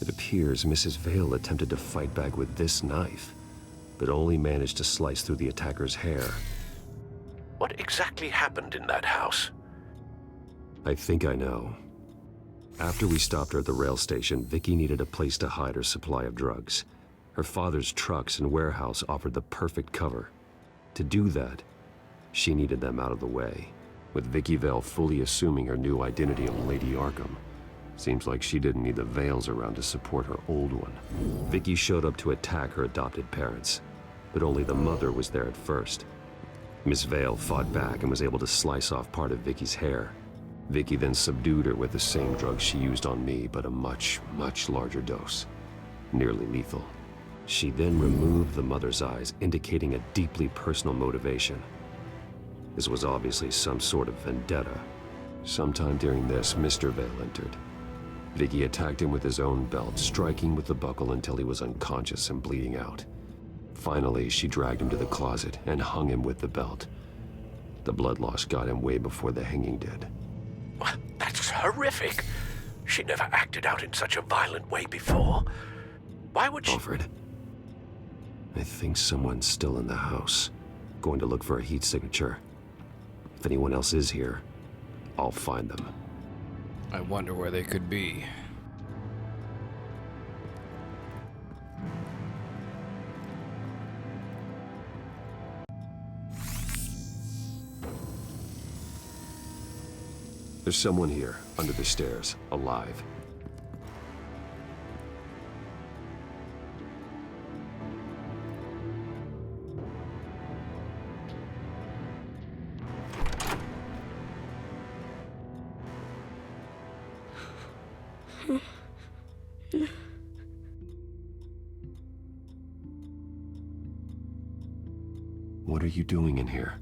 It appears Mrs. Vale attempted to fight back with this knife, but only managed to slice through the attacker's hair. What exactly happened in that house? I think I know. After we stopped her at the rail station, Vicky needed a place to hide her supply of drugs. Her father's trucks and warehouse offered the perfect cover. To do that, she needed them out of the way, with Vicky Vale fully assuming her new identity of Lady Arkham. Seems like she didn't need the Vales around to support her old one. Vicky showed up to attack her adopted parents, but only the mother was there at first. Miss Vale fought back and was able to slice off part of Vicky's hair. Vicky then subdued her with the same drug she used on me, but a much, much larger dose. Nearly lethal. She then removed the mother's eyes, indicating a deeply personal motivation. This was obviously some sort of vendetta. Sometime during this, Mr. Vale entered. Vicky attacked him with his own belt, striking with the buckle until he was unconscious and bleeding out. Finally, she dragged him to the closet and hung him with the belt. The blood loss got him way before the hanging did. That's horrific. She never acted out in such a violent way before. Why would she— Alfred, I think someone's still in the house. Going to look for a heat signature. If anyone else is here, I'll find them. I wonder where they could be. There's someone here, under the stairs, alive. What are you doing in here?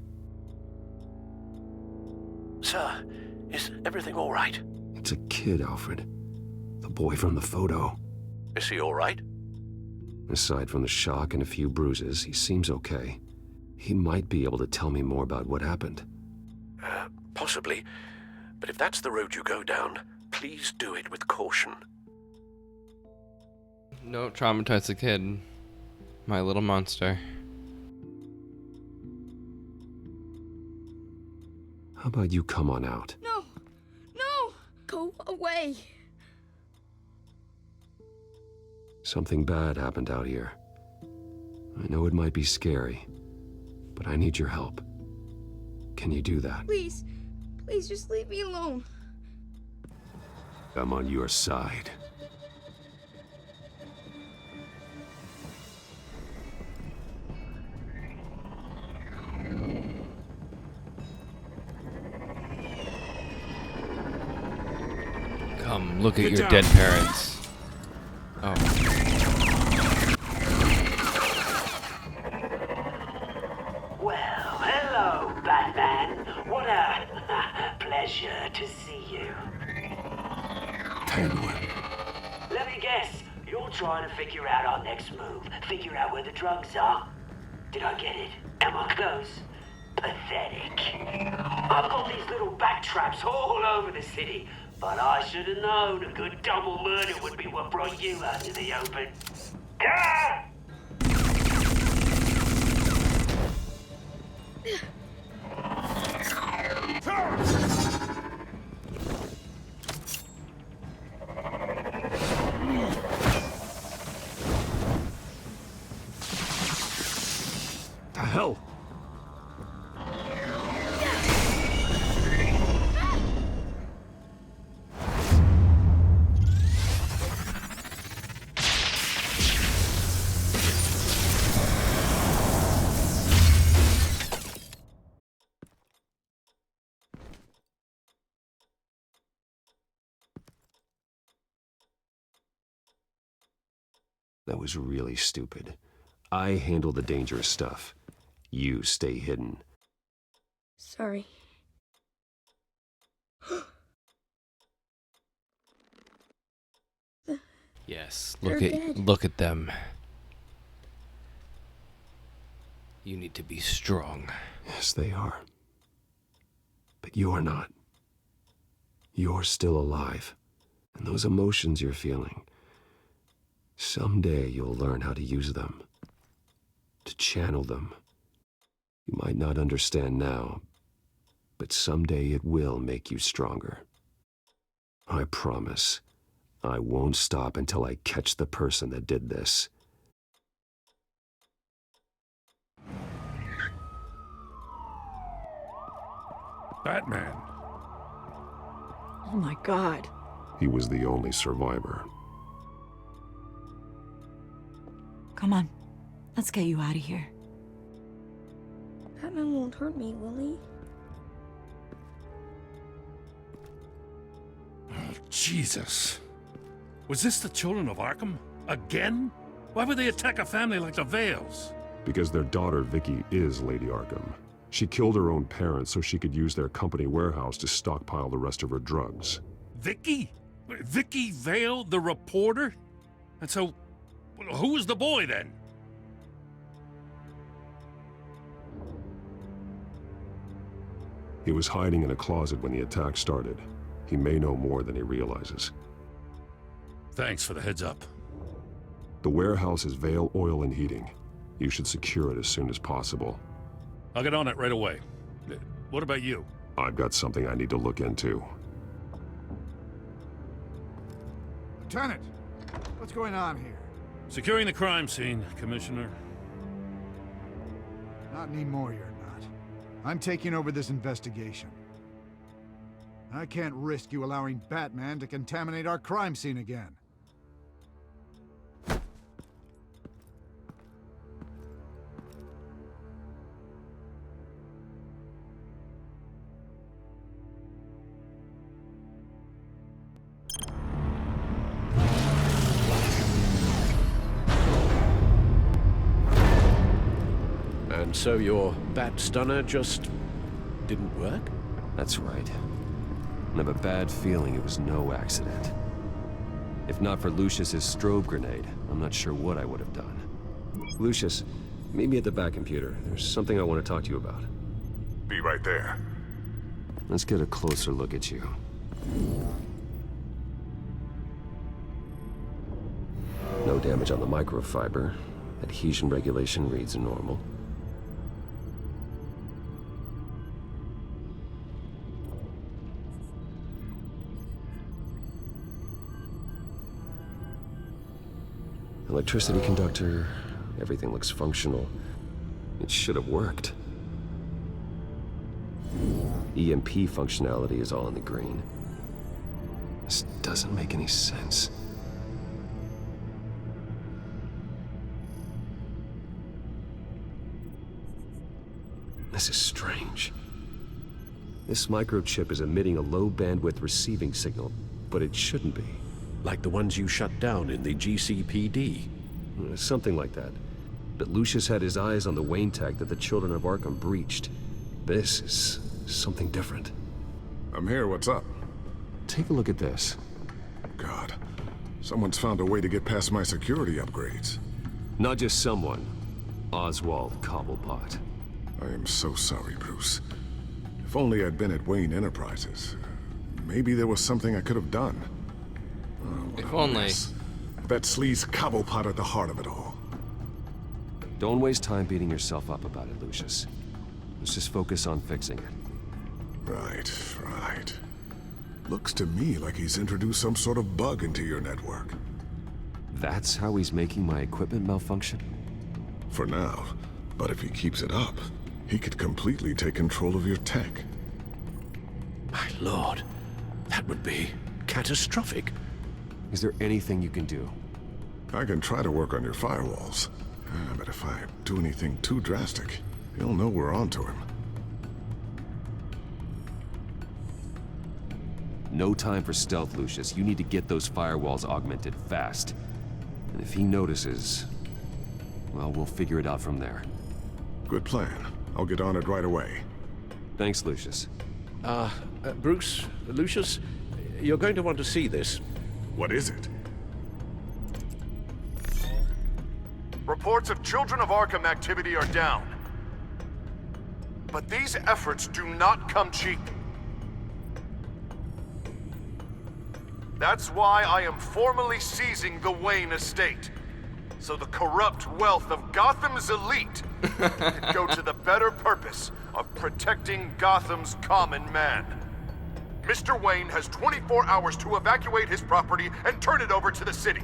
Sir, is everything all right? It's a kid, Alfred. The boy from the photo. Is he all right? Aside from the shock and a few bruises, he seems okay. He might be able to tell me more about what happened. Possibly. But if that's the road you go down, please do it with caution. Don't traumatize the kid. My little monster. How about you come on out? No! No! Go away! Something bad happened out here. I know it might be scary, but I need your help. Can you do that? Please, please just leave me alone. I'm on your side. Come, look at your dead parents. Oh. Well, hello, Batman. What a pleasure to see you. Penguin. Let me guess, you're trying to figure out our next move. Figure out where the drugs are. Did I get it? Am I close? Pathetic. I've got these little bat traps all over the city, but I should have known a good double murder would be what brought you out into the open. Ah! The hell? That was really stupid. I handle the dangerous stuff. You stay hidden. Sorry. Yes, They're dead. look at them. You need to be strong. Yes, they are. But you're not. You're still alive. And those emotions you're feeling, someday you'll learn how to use them. To channel them. You might not understand now, but someday it will make you stronger. I promise. I won't stop until I catch the person that did this. Batman. Oh my god. He was the only survivor. Come on. Let's get you out of here. Batman won't hurt me, will he? Oh, Jesus. Was this the children of Arkham? Again? Why would they attack a family like the Vales? Because their daughter, Vicky, is Lady Arkham. She killed her own parents so she could use their company warehouse to stockpile the rest of her drugs. Vicky? Vicky Vale, the reporter? And so, who was the boy then? He was hiding in a closet when the attack started. He may know more than he realizes. Thanks for the heads up. The warehouse is Vale Oil and Heating. You should secure it as soon as possible. I'll get on it right away. What about you? I've got something I need to look into. Lieutenant, what's going on here? Securing the crime scene, Commissioner. Not anymore, you're not. I'm taking over this investigation. I can't risk you allowing Batman to contaminate our crime scene again. And so your bat stunner just didn't work? That's right. I have a bad feeling it was no accident. If not for Lucius's strobe grenade, I'm not sure what I would have done. Lucius, meet me at the back computer. There's something I want to talk to you about. Be right there. Let's get a closer look at you. No damage on the microfiber. Adhesion regulation reads normal. Electricity conductor, everything looks functional. It should have worked. EMP functionality is all in the green. This doesn't make any sense. This is strange. This microchip is emitting a low-bandwidth receiving signal, but it shouldn't be. Like the ones you shut down in the GCPD? Something like that. But Lucius had his eyes on the Wayne tag that the Children of Arkham breached. This is something different. I'm here, what's up? Take a look at this. God, someone's found a way to get past my security upgrades. Not just someone. Oswald Cobblepot. I am so sorry, Bruce. If only I'd been at Wayne Enterprises. Maybe there was something I could have done. If only. That sleaze Cobblepot at the heart of it all. Don't waste time beating yourself up about it, Lucius. Let's just focus on fixing it. Right. Looks to me like he's introduced some sort of bug into your network. That's how he's making my equipment malfunction? For now. But if he keeps it up, he could completely take control of your tech. My lord, that would be catastrophic. Is there anything you can do? I can try to work on your firewalls. But if I do anything too drastic, he'll know we're onto him. No time for stealth, Lucius. You need to get those firewalls augmented fast. And if he notices, well, we'll figure it out from there. Good plan. I'll get on it right away. Thanks, Lucius. Bruce, Lucius, you're going to want to see this. What is it? Reports of Children of Arkham activity are down. But these efforts do not come cheap. That's why I am formally seizing the Wayne estate, so the corrupt wealth of Gotham's elite can go to the better purpose of protecting Gotham's common man. Mr. Wayne has 24 hours to evacuate his property and turn it over to the city,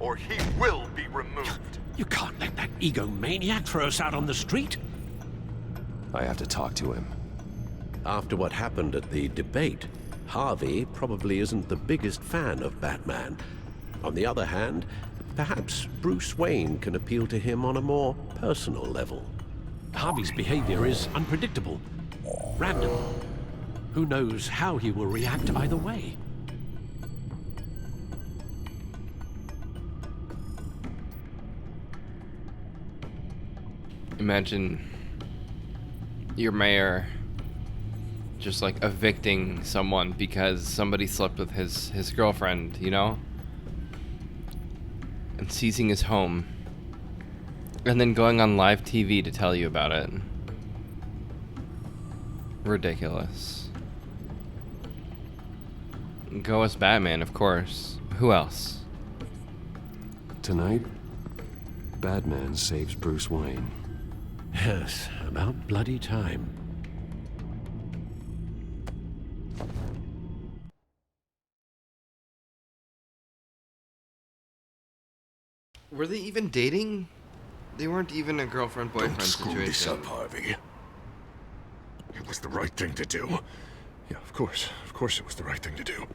or he will be removed. You can't let that egomaniac throw us out on the street. I have to talk to him. After what happened at the debate, Harvey probably isn't the biggest fan of Batman. On the other hand, perhaps Bruce Wayne can appeal to him on a more personal level. Harvey's behavior is unpredictable, random. Who knows how he will react either way? Imagine your mayor just like evicting someone because somebody slept with his girlfriend, you know? And seizing his home. And then going on live TV to tell you about it. Ridiculous. Go as Batman, of course. Who else? Tonight, Batman saves Bruce Wayne. Yes, about bloody time. Were they even dating? They weren't even a girlfriend-boyfriend Screw situation. this up, Harvey. It was the right thing to do. Yeah, of course it was the right thing to do.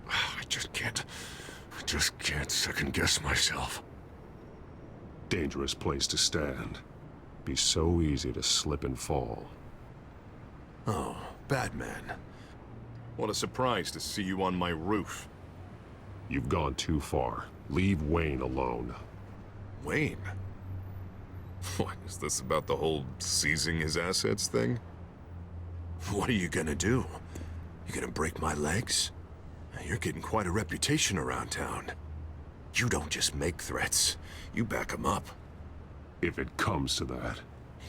I just can't second-guess myself. Dangerous place to stand. Be so easy to slip and fall. Oh, Batman. What a surprise to see you on my roof. You've gone too far. Leave Wayne alone. Wayne? What, is this about the whole seizing his assets thing? What are you gonna do? You gonna break my legs? You're getting quite a reputation around town. You don't just make threats, you back them up. If it comes to that.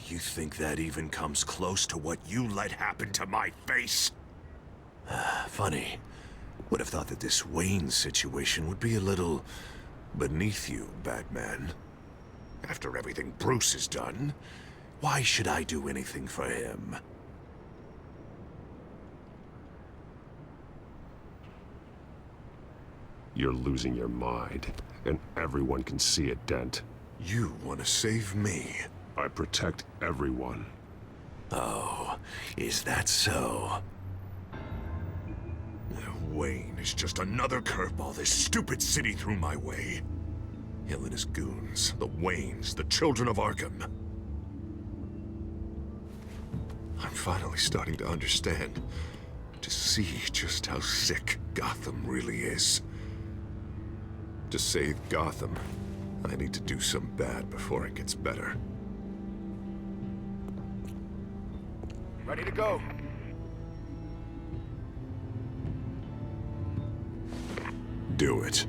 You think that even comes close to what you let happen to my face? Funny. Would have thought that this Wayne situation would be a little beneath you, Batman. After everything Bruce has done, why should I do anything for him? You're losing your mind, and everyone can see it, Dent. You want to save me? I protect everyone. Oh, is that so? Wayne is just another curveball this stupid city threw my way. Hill and his goons, the Waynes, the Children of Arkham. I'm finally starting to understand, to see just how sick Gotham really is. To save Gotham, I need to do some bad before it gets better. Ready to go. Do it.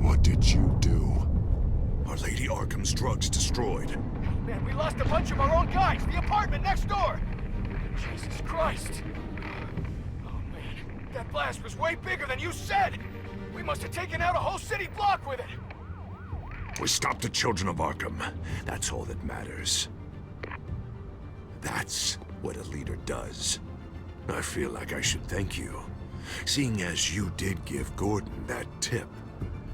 What did you do? Our Lady Arkham's drugs destroyed. Man, we lost a bunch of our own guys. The apartment next door. Jesus Christ. Oh, man. That blast was way bigger than you said. We must have taken out a whole city block with it. We stopped the Children of Arkham. That's all that matters. That's what a leader does. I feel like I should thank you, seeing as you did give Gordon that tip.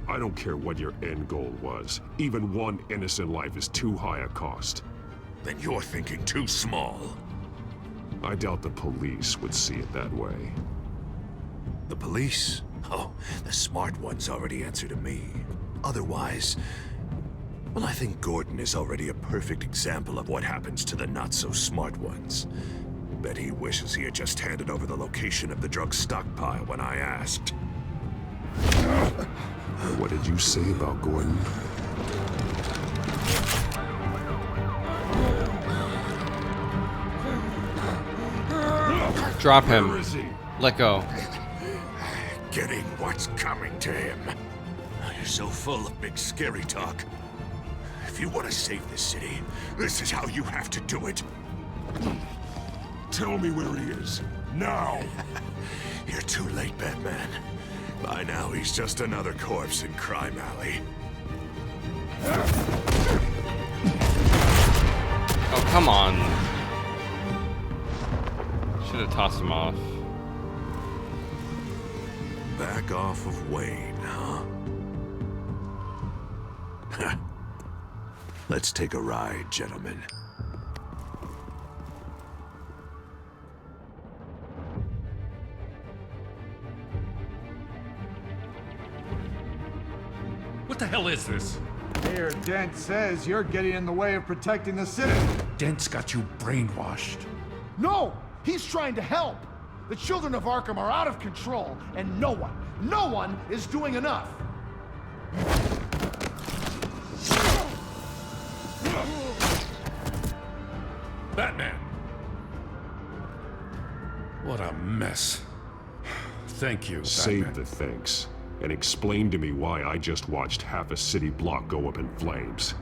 I don't care what your end goal was. Even one innocent life is too high a cost. Then you're thinking too small. I doubt the police would see it that way. The police? Oh, the smart ones already answer to me. Otherwise, well, I think Gordon is already a perfect example of what happens to the not-so-smart ones. Bet he wishes he had just handed over the location of the drug stockpile when I asked. What did you say about Gordon? Drop him. Let go. Getting what what's coming to him. You're so full of big scary talk. If you want to save this city, this is how you have to do it. Tell me where he is. Now! You're too late, Batman. By now, he's just another corpse in Crime Alley. Oh, come on. Should have tossed him off. Back off of Wayne, huh? Let's take a ride, gentlemen. What the hell is this? Mayor Dent says you're getting in the way of protecting the city. Dent's got you brainwashed. No! He's trying to help! The children of Arkham are out of control, and no one is doing enough! Batman! What a mess. Thank you, Save Batman. the thanks, and explain to me why I just watched half a city block go up in flames.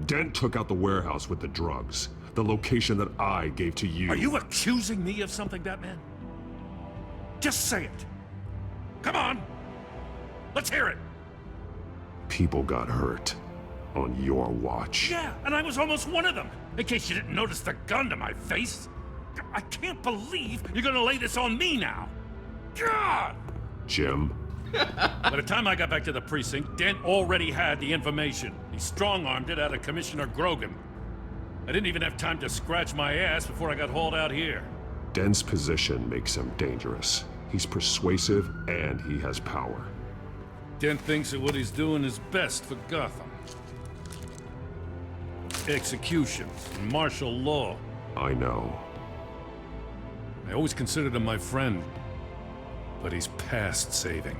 Dent took out the warehouse with the drugs, the location that I gave to you. Are you accusing me of something, Batman? Just say it. Come on! Let's hear it! People got hurt on your watch. Yeah, and I was almost one of them. In case you didn't notice the gun to my face. I can't believe you're gonna lay this on me now. God! Jim? By the time I got back to the precinct, Dent already had the information. He strong-armed it out of Commissioner Grogan. I didn't even have time to scratch my ass before I got hauled out here. Dent's position makes him dangerous. He's persuasive and he has power. Dent thinks that what he's doing is best for Gotham. Executions and martial law. I know. I always considered him my friend, but he's past saving.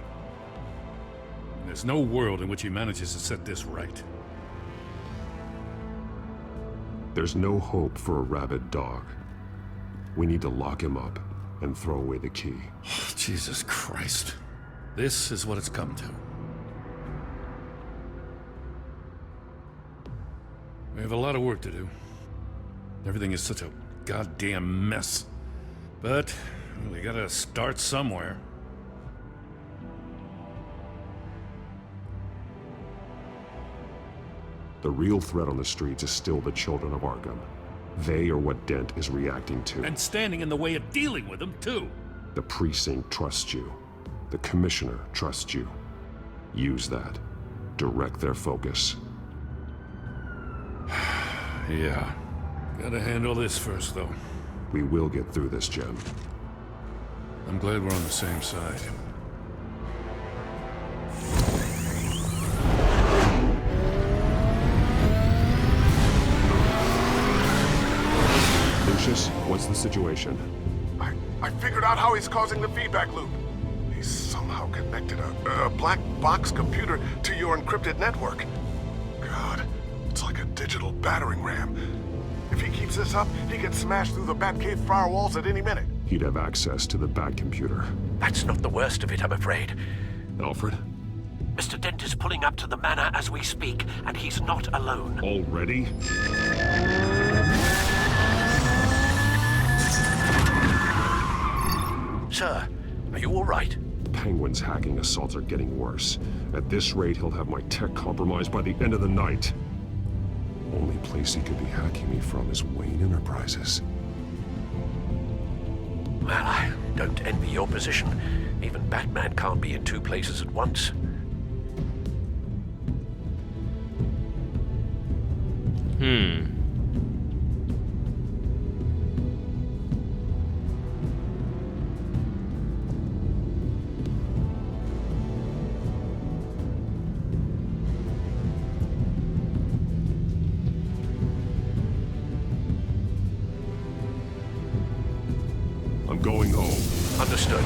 And there's no world in which he manages to set this right. There's no hope for a rabid dog. We need to lock him up and throw away the key. Jesus Christ. This is what it's come to. We have a lot of work to do. Everything is such a goddamn mess. But we gotta start somewhere. The real threat on the streets is still the children of Arkham. They are what Dent is reacting to. And standing in the way of dealing with them, too. The precinct trusts you. The commissioner trusts you. Use that. Direct their focus. Yeah. Gotta handle this first, though. We will get through this, Jim. I'm glad we're on the same side. Lucius, what's the situation? I figured out how he's causing the feedback loop. He's somehow connected a black box computer to your encrypted network. God, it's like a digital battering ram. If he keeps this up, he can smash through the Batcave firewalls at any minute. He'd have access to the Bat computer. That's not the worst of it, I'm afraid. Alfred? Mr. Dent is pulling up to the manor as we speak, and he's not alone. Already? Sir, are you all right? Penguin's hacking assaults are getting worse. At this rate, he'll have my tech compromised by the end of the night. Only place he could be hacking me from is Wayne Enterprises. Well, I don't envy your position. Even Batman can't be in two places at once. I'm going home. Understood.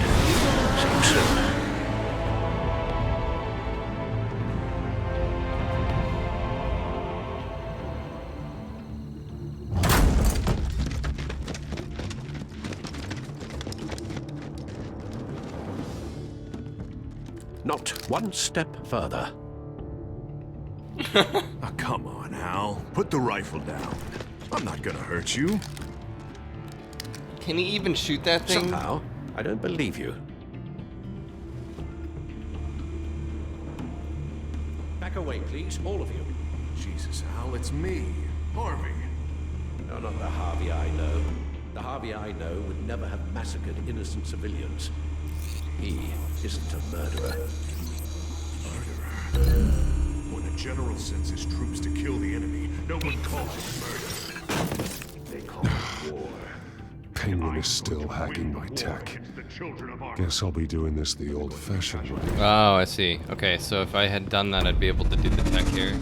See you soon. out one step further. Oh, come on, Al. Put the rifle down. I'm not gonna hurt you. Can he even shoot that thing? Somehow, I don't believe you. Back away, please, all of you. Jesus, Al, it's me, Harvey. No, not the Harvey I know. The Harvey I know would never have massacred innocent civilians. He isn't a murderer. Murderer? When a general sends his troops to kill the enemy, no one calls it murder. They call it war. Penguin is still hacking my tech. Guess I'll be doing this the old-fashioned way. Oh, I see. Okay, so if I had done that, I'd be able to do the tech here.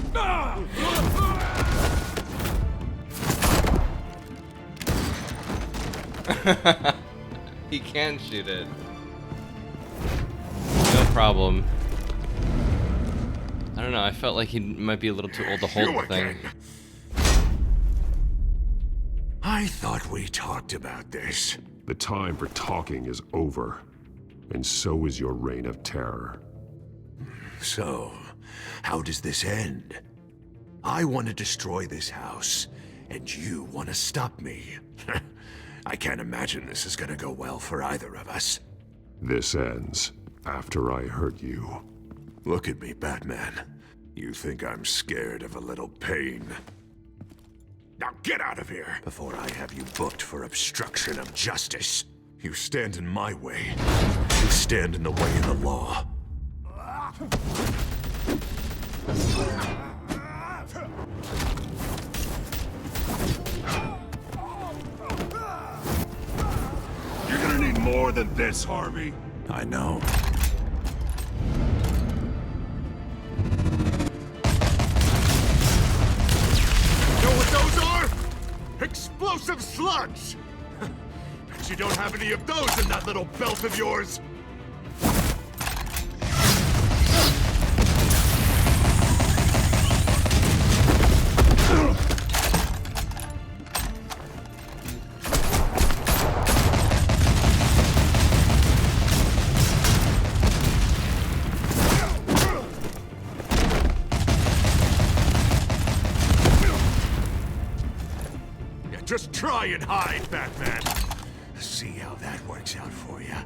He can shoot it. No problem. I don't know, I felt like he might be a little too old to hold the thing. I thought we talked about this. The time for talking is over, and so is your reign of terror. So, how does this end? I want to destroy this house, and you want to stop me. I can't imagine this is gonna go well for either of us. This ends after I hurt you. Look at me, Batman. You think I'm scared of a little pain? Now get out of here before I have you booked for obstruction of justice. You stand in my way. You stand in the way of the law. You're gonna need more than this, Harvey. I know. Know what those are? Explosive slugs! Bet you don't have any of those in that little belt of yours. Just try and hide, Batman. See how that works out for you.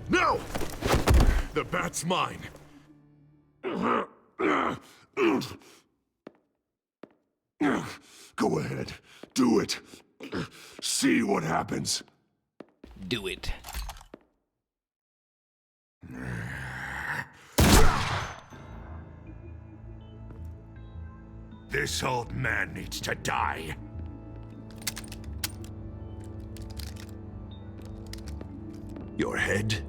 No! The bat's mine. Go ahead. Do it. See what happens. Do it. This old man needs to die. Your head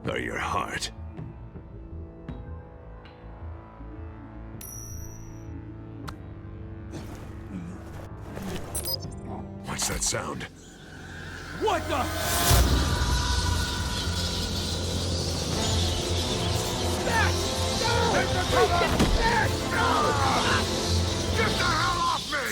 or your heart? What's that sound? What the? Get the hell off me!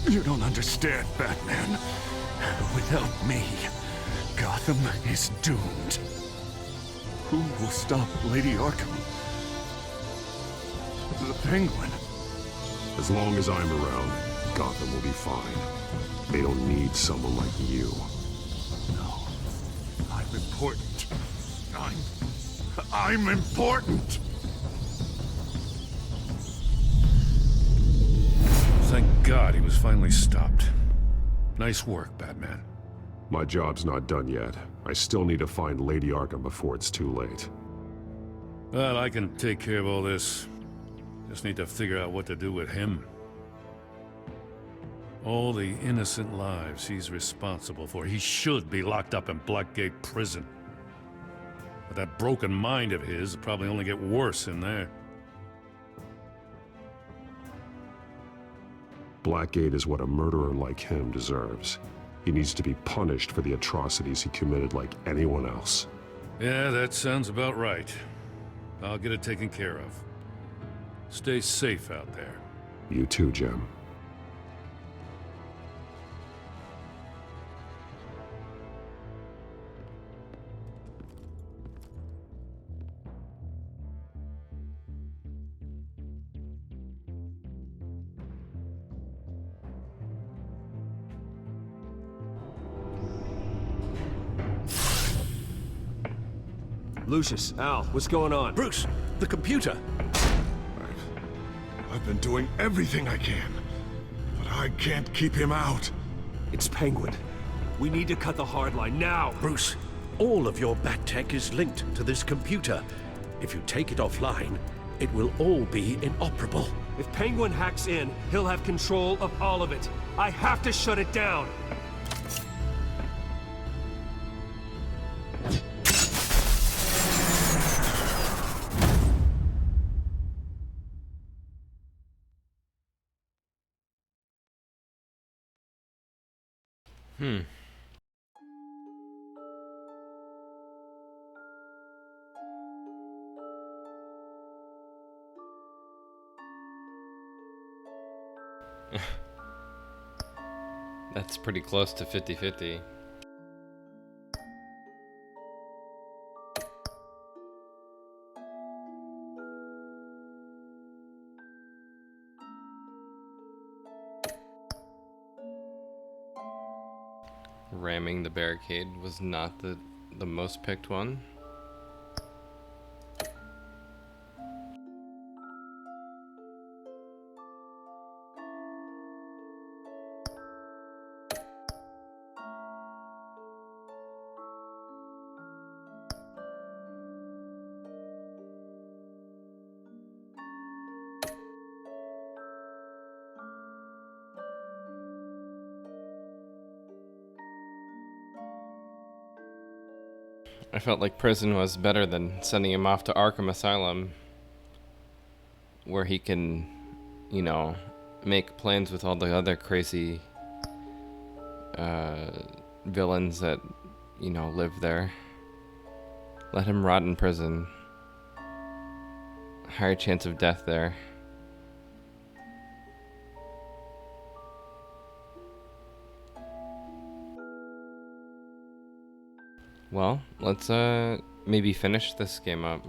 You don't understand, Batman. Without me, Gotham is doomed. Who will stop Lady Arkham? The Penguin. As long as I'm around, Gotham will be fine. They don't need someone like you. No. I'm important. I'm important! Thank God he was finally stopped. Nice work, Batman. My job's not done yet. I still need to find Lady Arkham before it's too late. Well, I can take care of all this. Just need to figure out what to do with him. All the innocent lives he's responsible for. He should be locked up in Blackgate Prison. But that broken mind of his will probably only get worse in there. Blackgate is what a murderer like him deserves. He needs to be punished for the atrocities he committed like anyone else. Yeah, that sounds about right. I'll get it taken care of. Stay safe out there. You too, Jim. Lucius, Al, what's going on? Bruce, the computer. I've been doing everything I can, but I can't keep him out. It's Penguin. We need to cut the hard line now. Bruce, all of your bat tech is linked to this computer. If you take it offline, it will all be inoperable. If Penguin hacks in, he'll have control of all of it. I have to shut it down. That's pretty close to 50-50. Ramming the barricade was not the most picked one. I felt like prison was better than sending him off to Arkham Asylum, where he can, you know, make plans with all the other crazy villains that, you know, live there. Let him rot in prison. Higher chance of death there. Well, let's maybe finish this game up.